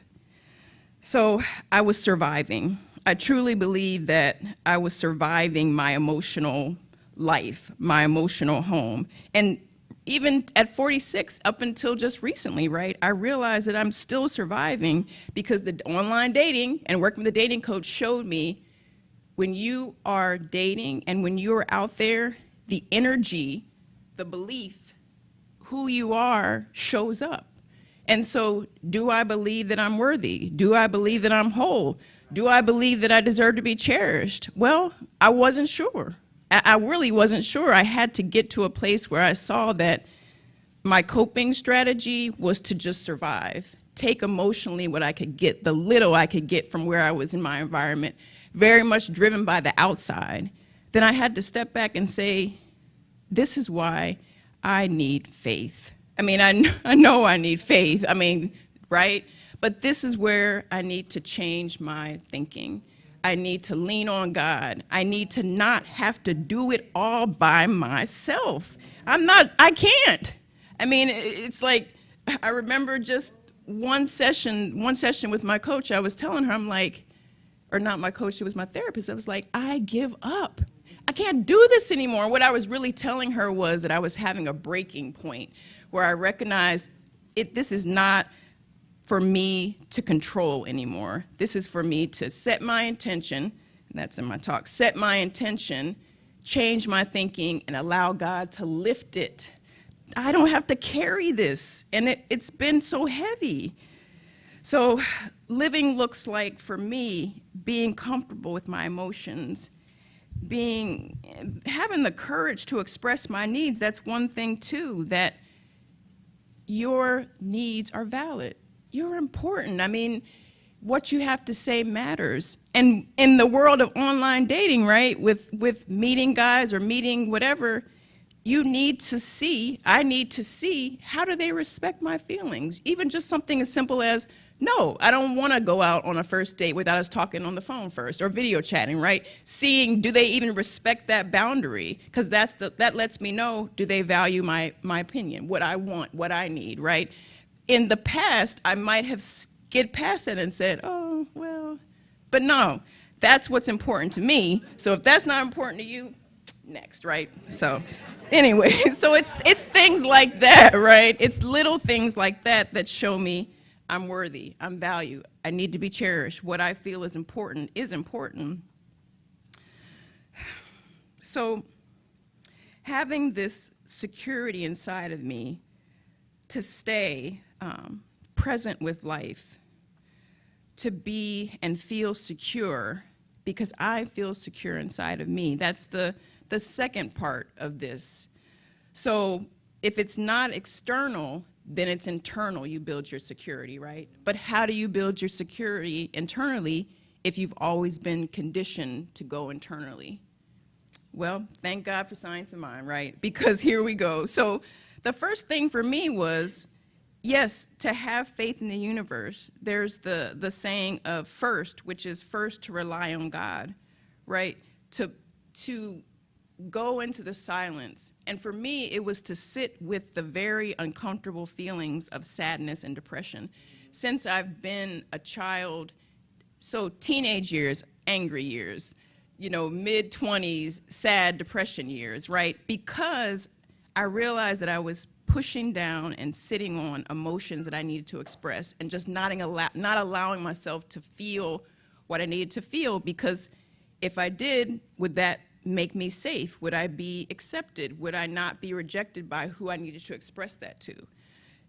So I was surviving. I truly believe that I was surviving my emotional life, my emotional home. And even at 46, up until just recently, right, I realized that I'm still surviving because the online dating and working with a dating coach showed me when you are dating and when you're out there, the energy, the belief, who you are shows up. And so, do I believe that I'm worthy? Do I believe that I'm whole? Do I believe that I deserve to be cherished? Well, I wasn't sure. I really wasn't sure. I had to get to a place where I saw that my coping strategy was to just survive, take emotionally what I could get, the little I could get from where I was in my environment, very much driven by the outside. Then I had to step back and say, this is why I need faith. I mean, I know I need faith, right? But this is where I need to change my thinking. I need to lean on God. I need to not have to do it all by myself. I can't. It's like, I remember just one session with my coach, I was telling her, I'm like, or not my coach, it was my therapist, I was like, I give up. I can't do this anymore. What I was really telling her was that I was having a breaking point where I recognized this is not for me to control anymore. This is for me to set my intention, and that's in my talk, set my intention, change my thinking, and allow God to lift it. I don't have to carry this, and it's been so heavy. So living looks like, for me, being comfortable with my emotions, having the courage to express my needs. That's one thing too, that your needs are valid. You're important. I mean, what you have to say matters. And in the world of online dating, right, with meeting guys or meeting whatever, I need to see, how do they respect my feelings? Even just something as simple as, no, I don't want to go out on a first date without us talking on the phone first, or video chatting, right? Seeing, do they even respect that boundary? Because that lets me know, do they value my opinion, what I want, what I need, right? In the past, I might have skid past it and said, oh, well, but no, that's what's important to me. So if that's not important to you, next, right? So anyway, so it's things like that, right? It's little things like that that show me I'm worthy, I'm valued, I need to be cherished. What I feel is important is important. So having this security inside of me to stay present with life, to be and feel secure, because I feel secure inside of me. That's the second part of this. So if it's not external, then it's internal. You build your security, right? But how do you build your security internally if you've always been conditioned to go internally? Well, thank God for science of mind, right? Because here we go. So the first thing for me was, yes, to have faith in the universe. There's the saying of first, which is first to rely on God, right? To go into the silence. And for me, it was to sit with the very uncomfortable feelings of sadness and depression. Since I've been a child, so teenage years, angry years, mid-20s, sad depression years, right? Because I realized that I was pushing down and sitting on emotions that I needed to express and just not allowing myself to feel what I needed to feel, because if I did, would that make me safe? Would I be accepted? Would I not be rejected by who I needed to express that to?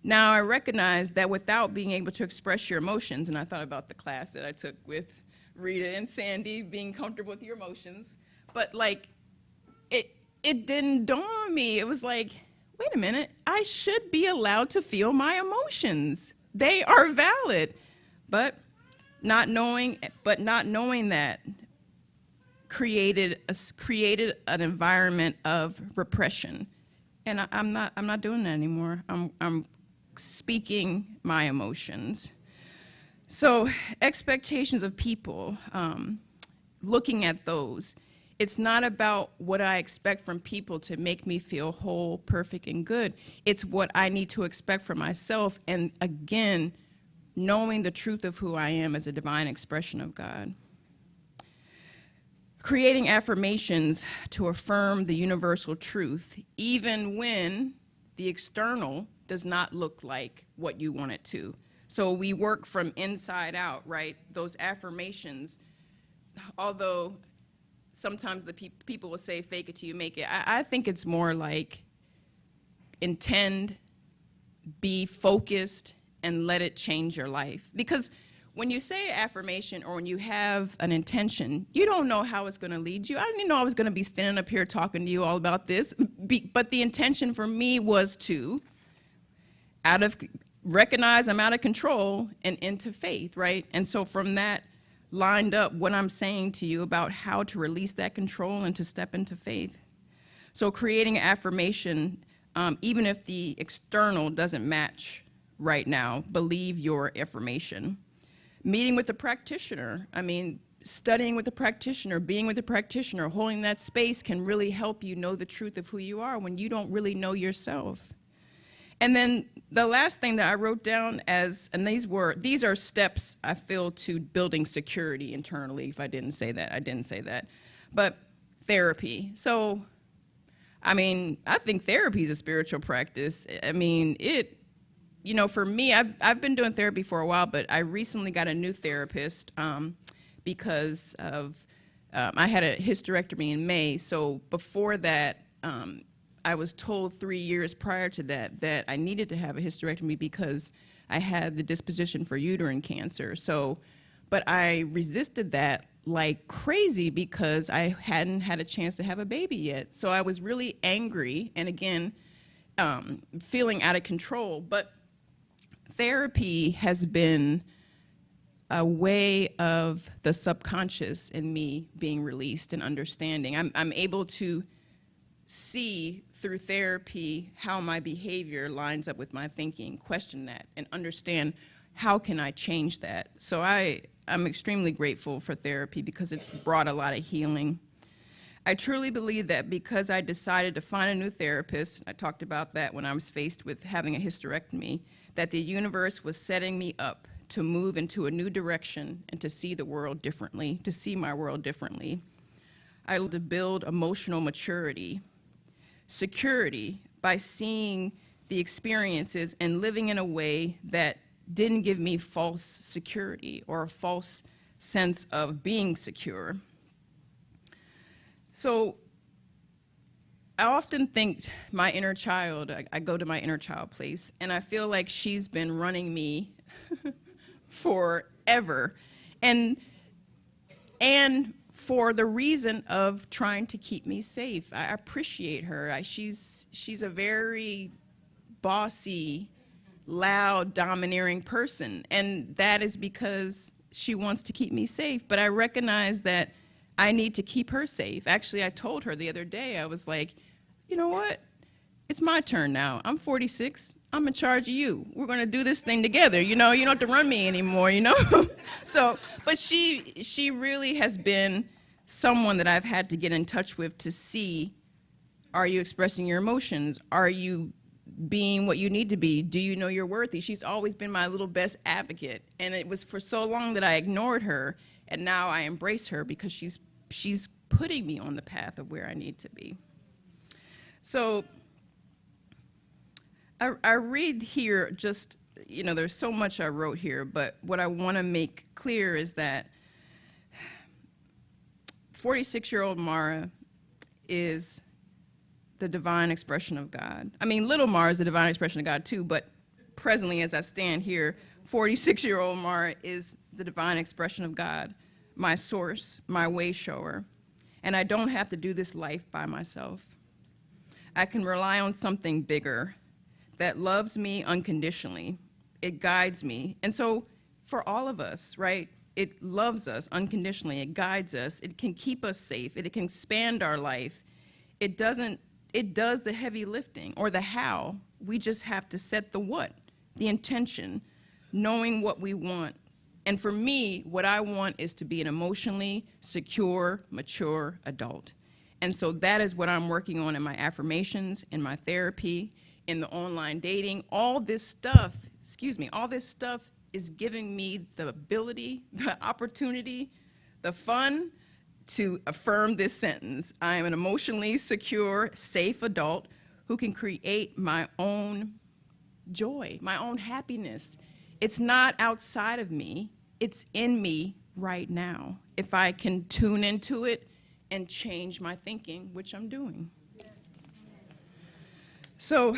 Now I recognize that without being able to express your emotions, and I thought about the class that I took with Rita and Sandy, being comfortable with your emotions, but like it didn't dawn on me. It was like, wait a minute, I should be allowed to feel my emotions. They are valid. But not knowing that created an environment of repression. And I'm not doing that anymore. I'm speaking my emotions. So expectations of people, looking at those, it's not about what I expect from people to make me feel whole, perfect, and good. It's what I need to expect from myself, and again, knowing the truth of who I am as a divine expression of God. Creating affirmations to affirm the universal truth, even when the external does not look like what you want it to. So we work from inside out, right? Those affirmations, although sometimes the people will say, fake it till you make it. I think it's more like intend, be focused, and let it change your life. Because when you say affirmation or when you have an intention, you don't know how it's going to lead you. I didn't even know I was going to be standing up here talking to you all about this. But the intention for me was to recognize I'm out of control and into faith, right? And so from that lined up what I'm saying to you about how to release that control and to step into faith. So creating an affirmation, even if the external doesn't match right now, believe your affirmation. Meeting with a practitioner, studying with a practitioner, being with a practitioner, holding that space can really help you know the truth of who you are when you don't really know yourself. And then the last thing that I wrote down and these are steps I feel to building security internally. If I didn't say that, I didn't say that. But therapy. So, I think therapy is a spiritual practice. For me, I've been doing therapy for a while, but I recently got a new therapist because of I had a hysterectomy in May. So before that, I was told 3 years prior to that I needed to have a hysterectomy because I had the disposition for uterine cancer. So, but I resisted that like crazy because I hadn't had a chance to have a baby yet. So I was really angry and again, feeling out of control. But therapy has been a way of the subconscious in me being released and understanding. I'm able to see through therapy how my behavior lines up with my thinking, question that, and understand how can I change that. So I'm extremely grateful for therapy because it's brought a lot of healing. I truly believe that because I decided to find a new therapist, I talked about that when I was faced with having a hysterectomy, that the universe was setting me up to move into a new direction and to see the world differently, to see my world differently. I had to build emotional maturity, security by seeing the experiences and living in a way that didn't give me false security or a false sense of being secure. So I often think my inner child, I go to my inner child place, and I feel like she's been running me forever. And for the reason of trying to keep me safe. I appreciate her. She's a very bossy, loud, domineering person. And that is because she wants to keep me safe. But I recognize that I need to keep her safe. Actually, I told her the other day, I was like, you know what? It's my turn now. I'm 46. I'm in charge of you. We're going to do this thing together. You know, you don't have to run me anymore, you know? So, but she really has been someone that I've had to get in touch with to see, are you expressing your emotions? Are you being what you need to be? Do you know you're worthy? She's always been my little best advocate. And it was for so long that I ignored her, and now I embrace her because she's putting me on the path of where I need to be. So I read here just, you know, there's so much I wrote here, but what I want to make clear is that 46-year-old Mara is the divine expression of God. I mean, little Mara is the divine expression of God too, but presently as I stand here, 46-year-old Mara is the divine expression of God, my source, my way shower. And I don't have to do this life by myself. I can rely on something bigger that loves me unconditionally. It guides me. And so for all of us, right, it loves us unconditionally. It guides us. It can keep us safe. It can expand our life. It does the heavy lifting or the how. We just have to set the what, the intention, knowing what we want. And for me, what I want is to be an emotionally secure, mature adult. And so that is what I'm working on in my affirmations, in my therapy, in the online dating. All this stuff is giving me the ability, the opportunity, the fun to affirm this sentence. I am an emotionally secure, safe adult who can create my own joy, my own happiness. It's not outside of me, it's in me right now. If I can tune into it and change my thinking, which I'm doing. So,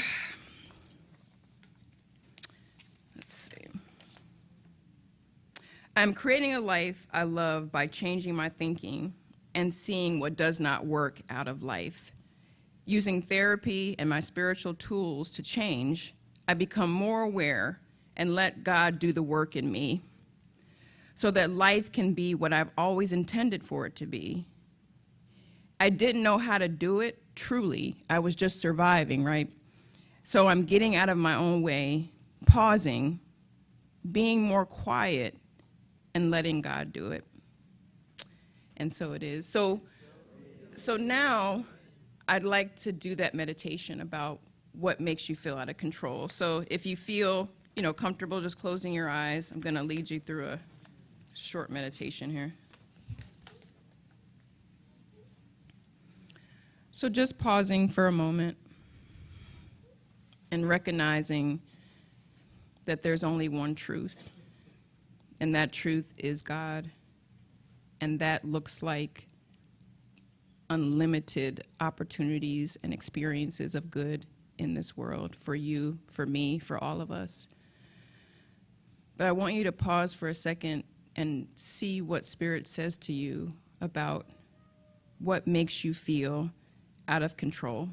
let's see. I'm creating a life I love by changing my thinking and seeing what does not work out of life. Using therapy and my spiritual tools to change, I become more aware and let God do the work in me so that life can be what I've always intended for it to be. I didn't know how to do it, truly. I was just surviving, right? So I'm getting out of my own way, pausing, being more quiet, and letting God do it. And so it is. So now I'd like to do that meditation about what makes you feel out of control. So if you feel, comfortable just closing your eyes, I'm going to lead you through a short meditation here. So just pausing for a moment and recognizing that there's only one truth, and that truth is God, and that looks like unlimited opportunities and experiences of good in this world for you, for me, for all of us. But I want you to pause for a second and see what Spirit says to you about what makes you feel out of control.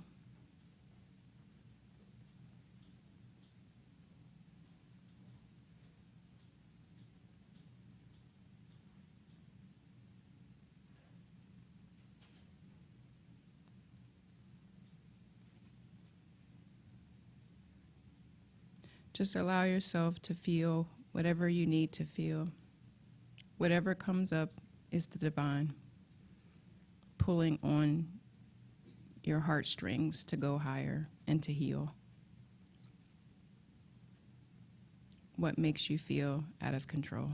Just allow yourself to feel whatever you need to feel. Whatever comes up is the divine, pulling on your heartstrings to go higher and to heal. What makes you feel out of control?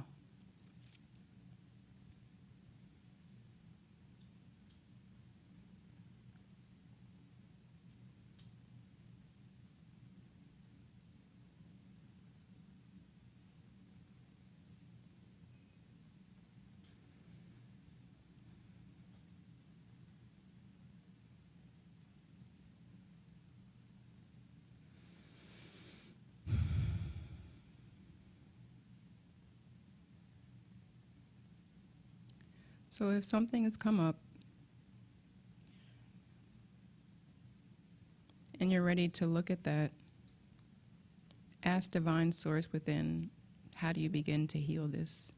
So if something has come up and you're ready to look at that, ask Divine Source within, how do you begin to heal this?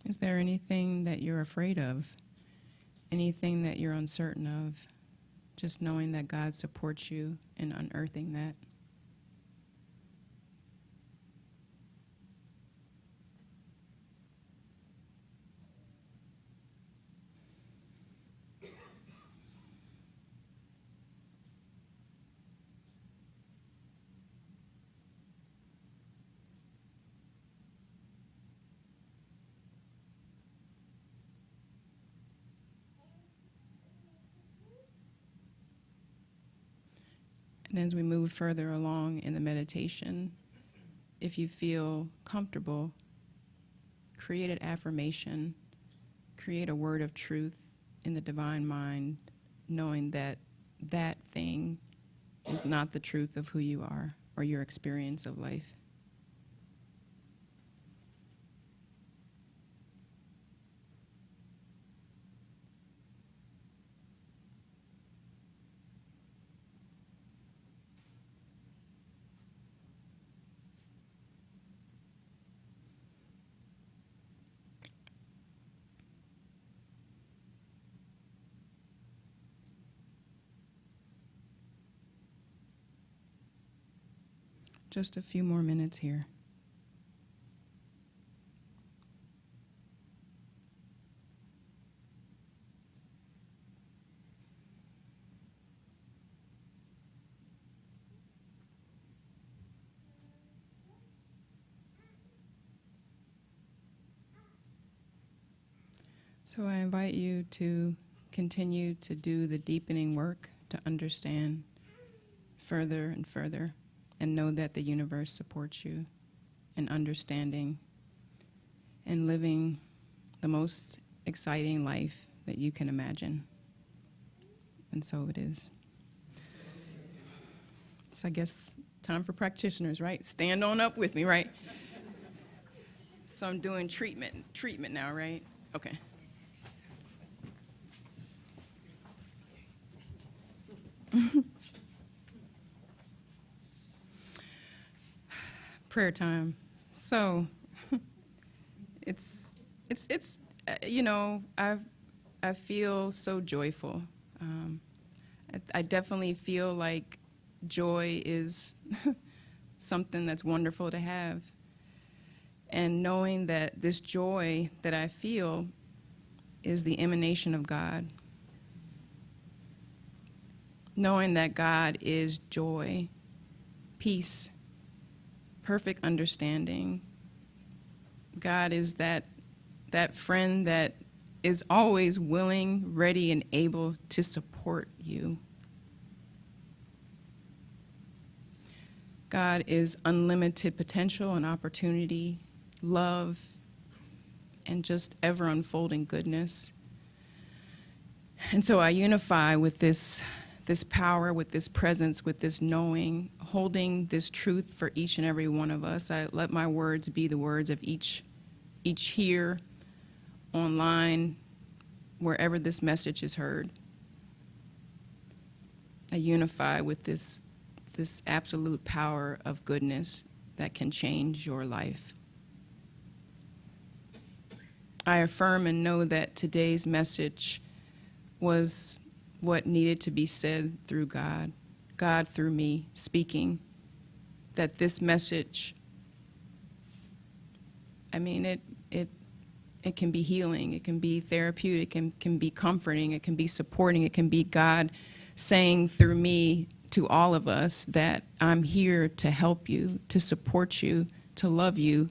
Is there anything that you're afraid of? Anything that you're uncertain of? Just knowing that God supports you in unearthing that. And as we move further along in the meditation, if you feel comfortable, create an affirmation, create a word of truth in the divine mind, knowing that that thing is not the truth of who you are or your experience of life. Just a few more minutes here. So I invite you to continue to do the deepening work to understand further and further, and know that the universe supports you in understanding and living the most exciting life that you can imagine. And so it is. So I guess time for practitioners, right? Stand on up with me, right? So I'm doing treatment now, right? Okay. Prayer time. So it's you know, I feel so joyful. I definitely feel like joy is something that's wonderful to have. And knowing that this joy that I feel is the emanation of God. Knowing that God is joy, peace, perfect understanding. God is that friend that is always willing, ready, and able to support you. God is unlimited potential and opportunity, love, and just ever unfolding goodness. And so I unify with this power, with this presence, with this knowing, holding this truth for each and every one of us. I let my words be the words of each here, online, wherever this message is heard. I unify with this absolute power of goodness that can change your life. I affirm and know that today's message was what needed to be said through God, God through me speaking, that this message, I mean, it can be healing, it can be therapeutic, it can be comforting, it can be supporting, it can be God saying through me to all of us that I'm here to help you, to support you, to love you.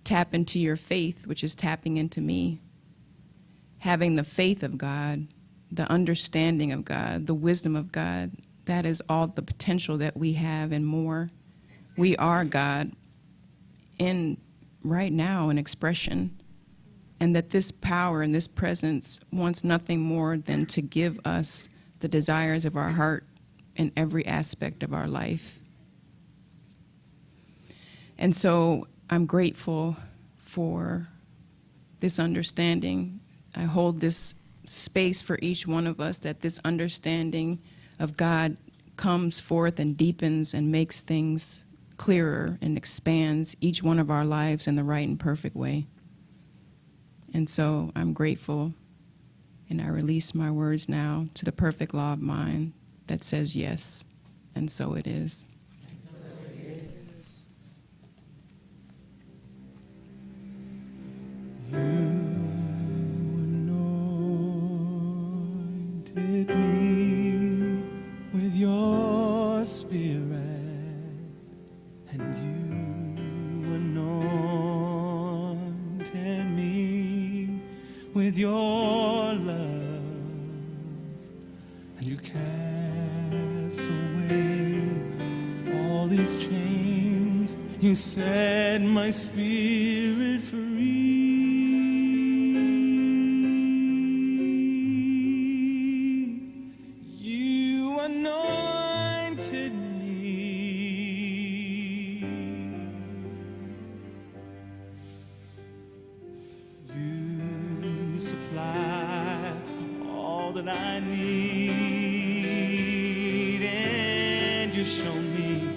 Tap into your faith, which is tapping into me. Having the faith of God, the understanding of God, the wisdom of God, that is all the potential that we have and more. We are God right now in expression, and that this power and this presence wants nothing more than to give us the desires of our heart in every aspect of our life. And so I'm grateful for this understanding. I hold this space for each one of us, that this understanding of God comes forth and deepens and makes things clearer and expands each one of our lives in the right and perfect way. And so I'm grateful, and I release my words now to the perfect law of mind that says yes, and so it is. You anointed me with your spirit, and you anointed me with your love, and you cast away all these chains. You set my spirit free. You anointed me. You supply all that I need, and you show me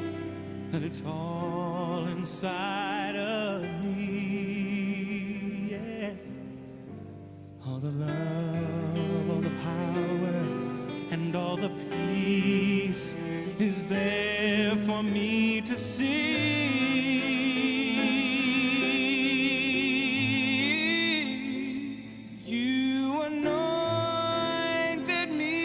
that it's all inside of me. Yeah. All the love, all the power, and all the peace is there for me to see. You anointed me.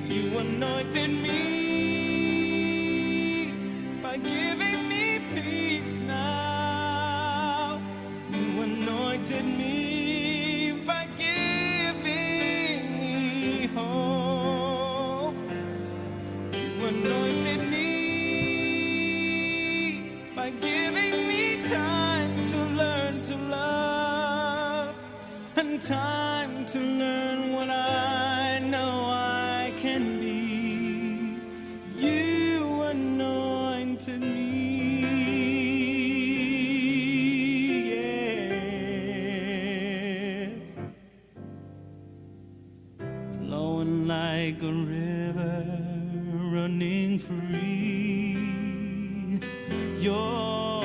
You anointed me by giving me peace now. You anointed me by giving me hope. You anointed me by giving me time to learn to love, and time to learn what I know I can be. You anointed me, yes. Flowing like a river, running free. Your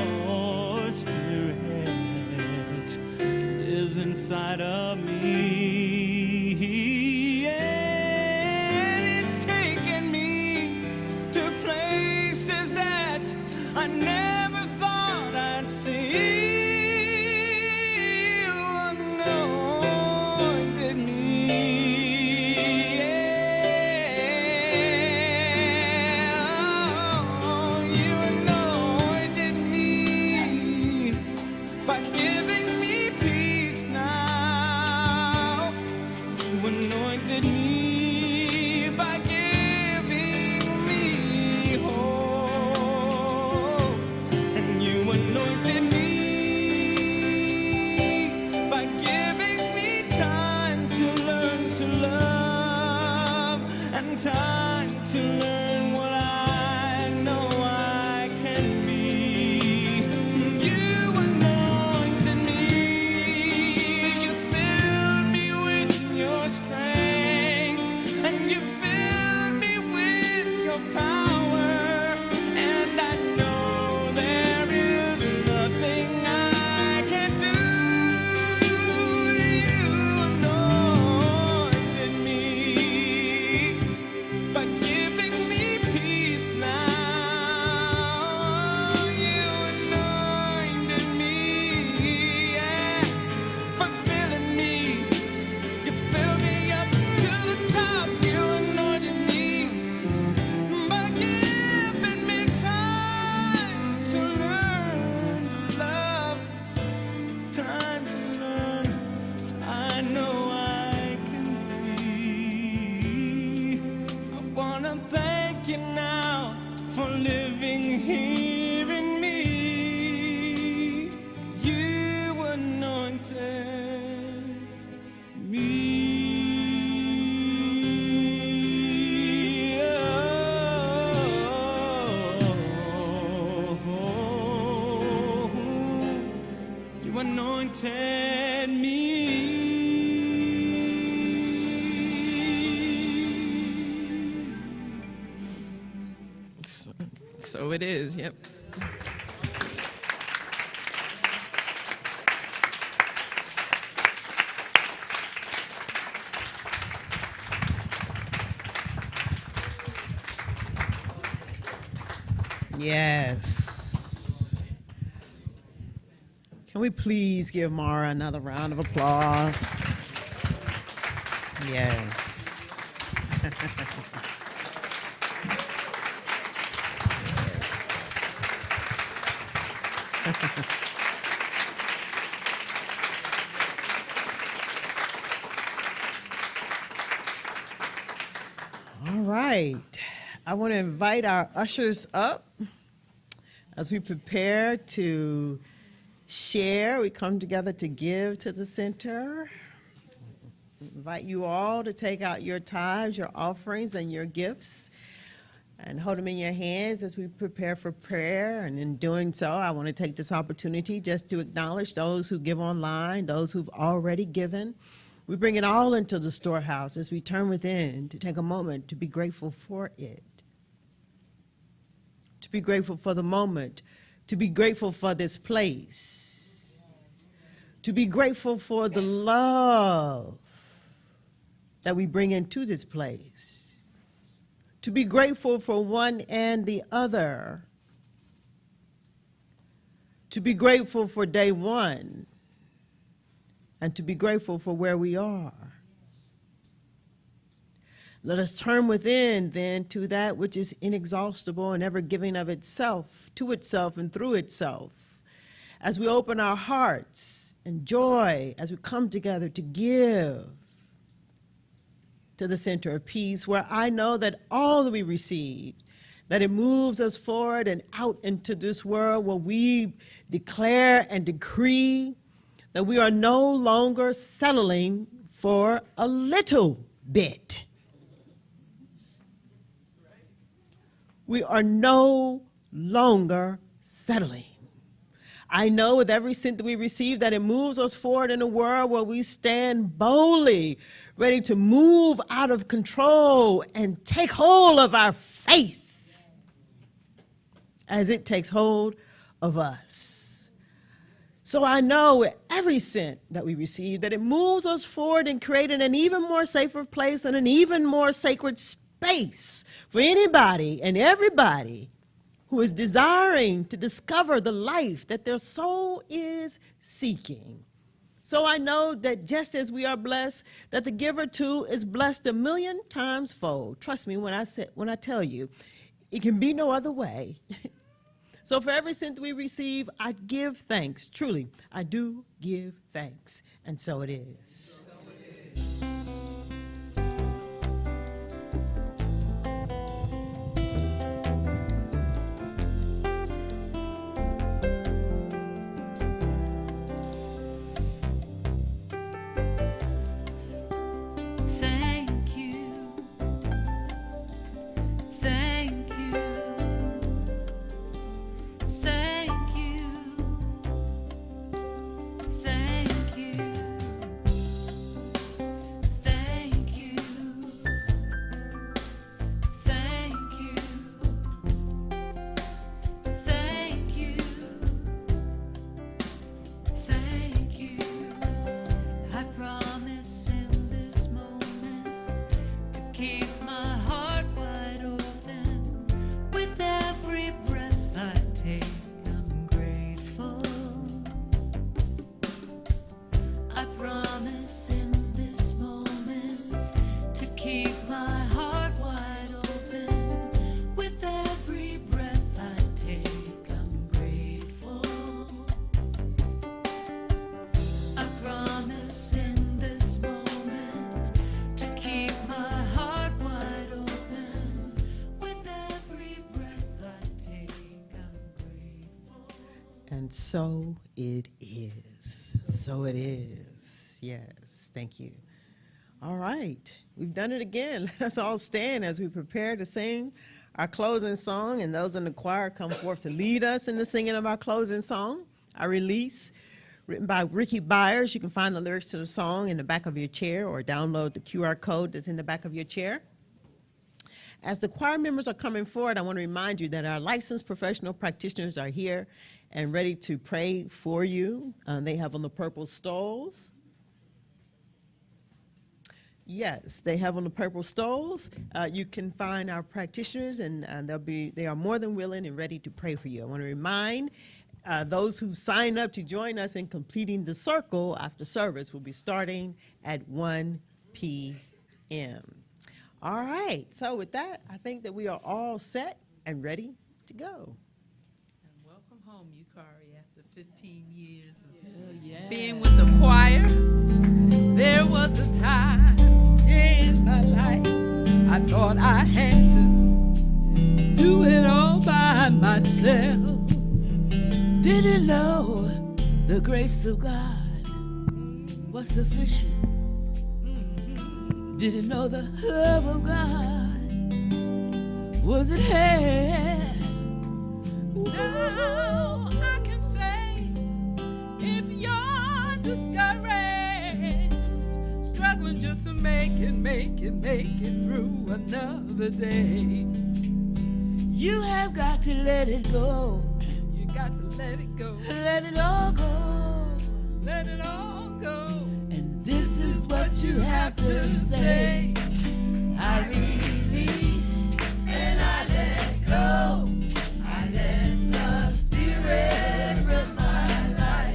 spirit lives inside of me, and it's taken me to places that I never thought I'd see. You anointed me, yeah. Oh, you anointed me here in me. You anointed me. You anointed me. So it is, yep. Yes. Can we please give Mara another round of applause? Yes. All right. I want to invite our ushers up as we prepare to share. We come together to give to the center. Invite you all to take out your tithes, your offerings, and your gifts, and hold them in your hands as we prepare for prayer. And in doing so, I want to take this opportunity just to acknowledge those who give online, those who've already given. We bring it all into the storehouse as we turn within to take a moment to be grateful for it, to be grateful for the moment, to be grateful for this place, to be grateful for the love that we bring into this place, to be grateful for one and the other, to be grateful for day one, and to be grateful for where we are. Let us turn within then to that which is inexhaustible and ever giving of itself, to itself and through itself. As we open our hearts and joy, as we come together to give to the center of peace, where I know that all that we receive, that it moves us forward and out into this world where we declare and decree that we are no longer settling for a little bit. We are no longer settling. I know with every cent that we receive that it moves us forward in a world where we stand boldly, ready to move out of control and take hold of our faith as it takes hold of us. So I know with every cent that we receive that it moves us forward in creating an even more safer place and an even more sacred space for anybody and everybody who is desiring to discover the life that their soul is seeking. So I know that just as we are blessed, that the giver too is blessed 1,000,000 times fold. Trust me when I tell you, it can be no other way. So for every cent we receive, I give thanks. Truly, I do give thanks. And so it is. Thank you. Thank you. Thank you. Thank you. so it is. So it is. Yes, thank you. All right, we've done it again. Let us all stand as we prepare to sing our closing song, and those in the choir come forth to lead us in the singing of our closing song, our release, written by Ricky Byers. You can find the lyrics to the song in the back of your chair or download the QR code that's in the back of your chair. As the choir members are coming forward, I want to remind you that our licensed professional practitioners are here and ready to pray for you. They have on the purple stoles. Yes, they have on the purple stoles. You can find our practitioners, and they are more than willing and ready to pray for you. I want to remind those who sign up to join us in completing the circle after service will be starting at 1 p.m. All right, so with that, I think that we are all set and ready to go. And welcome home, Yukari, after 15 years of being with the choir. There was a time in my life I thought I had to do it all by myself. Didn't know the grace of God was sufficient. Didn't know the love of God was at hand. Now I can say, if you're discouraged, struggling just to make it through another day, You have got to let it go. you got to let it go. Let it all go. Let it all go. And this is what you have to say. I release and I let go. I let the Spirit run my life.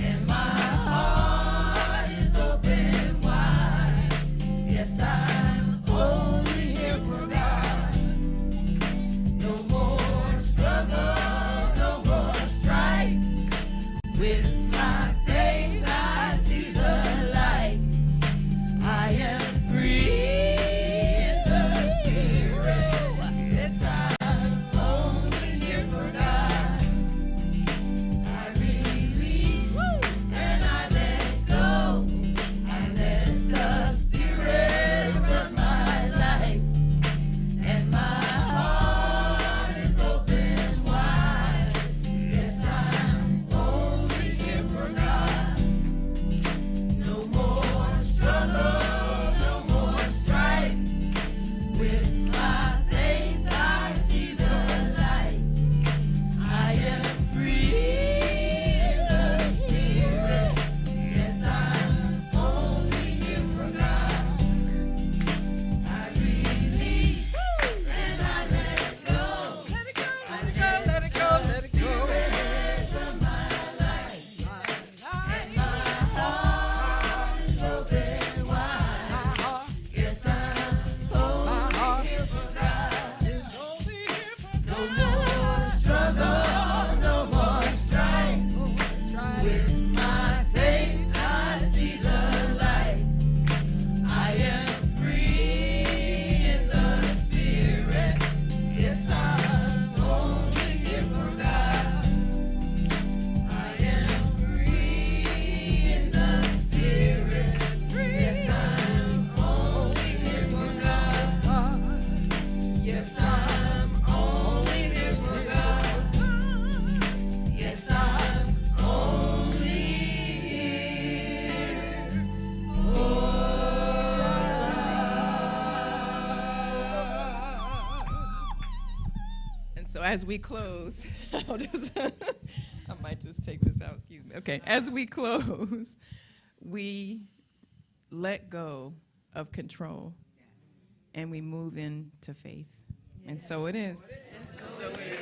And my heart is open wide. Yes, I'm only here for God. No more struggle, no more strife. With my faith, I see the light. I am free in the Spirit. Yes, I'm only here for God. I release and I let go. I let the Spirit run my life. And my heart is open wide. Yes, I'm only here for God. No more struggle, no more strife. With my faith, I see the light. I am free in the Spirit. Yes, I'm only here for God. I release and I let go. Let it go, let it go, let it go, let it go. Spirit of my life. And my heart is open wide. Yes, I'm only here for God. No more struggle, no more strife. With my faith, I see the light. I am free in the Spirit. Yes, I'm only here for God. I am free in the Spirit. Yes, I'm only here for God. Yes, I'm only here for God. Yes, I'm only here for God. And so as we close, I'll just, I might just take this out, excuse me. Okay, as we close, we let go of control and we move into faith. And so it is. So it is.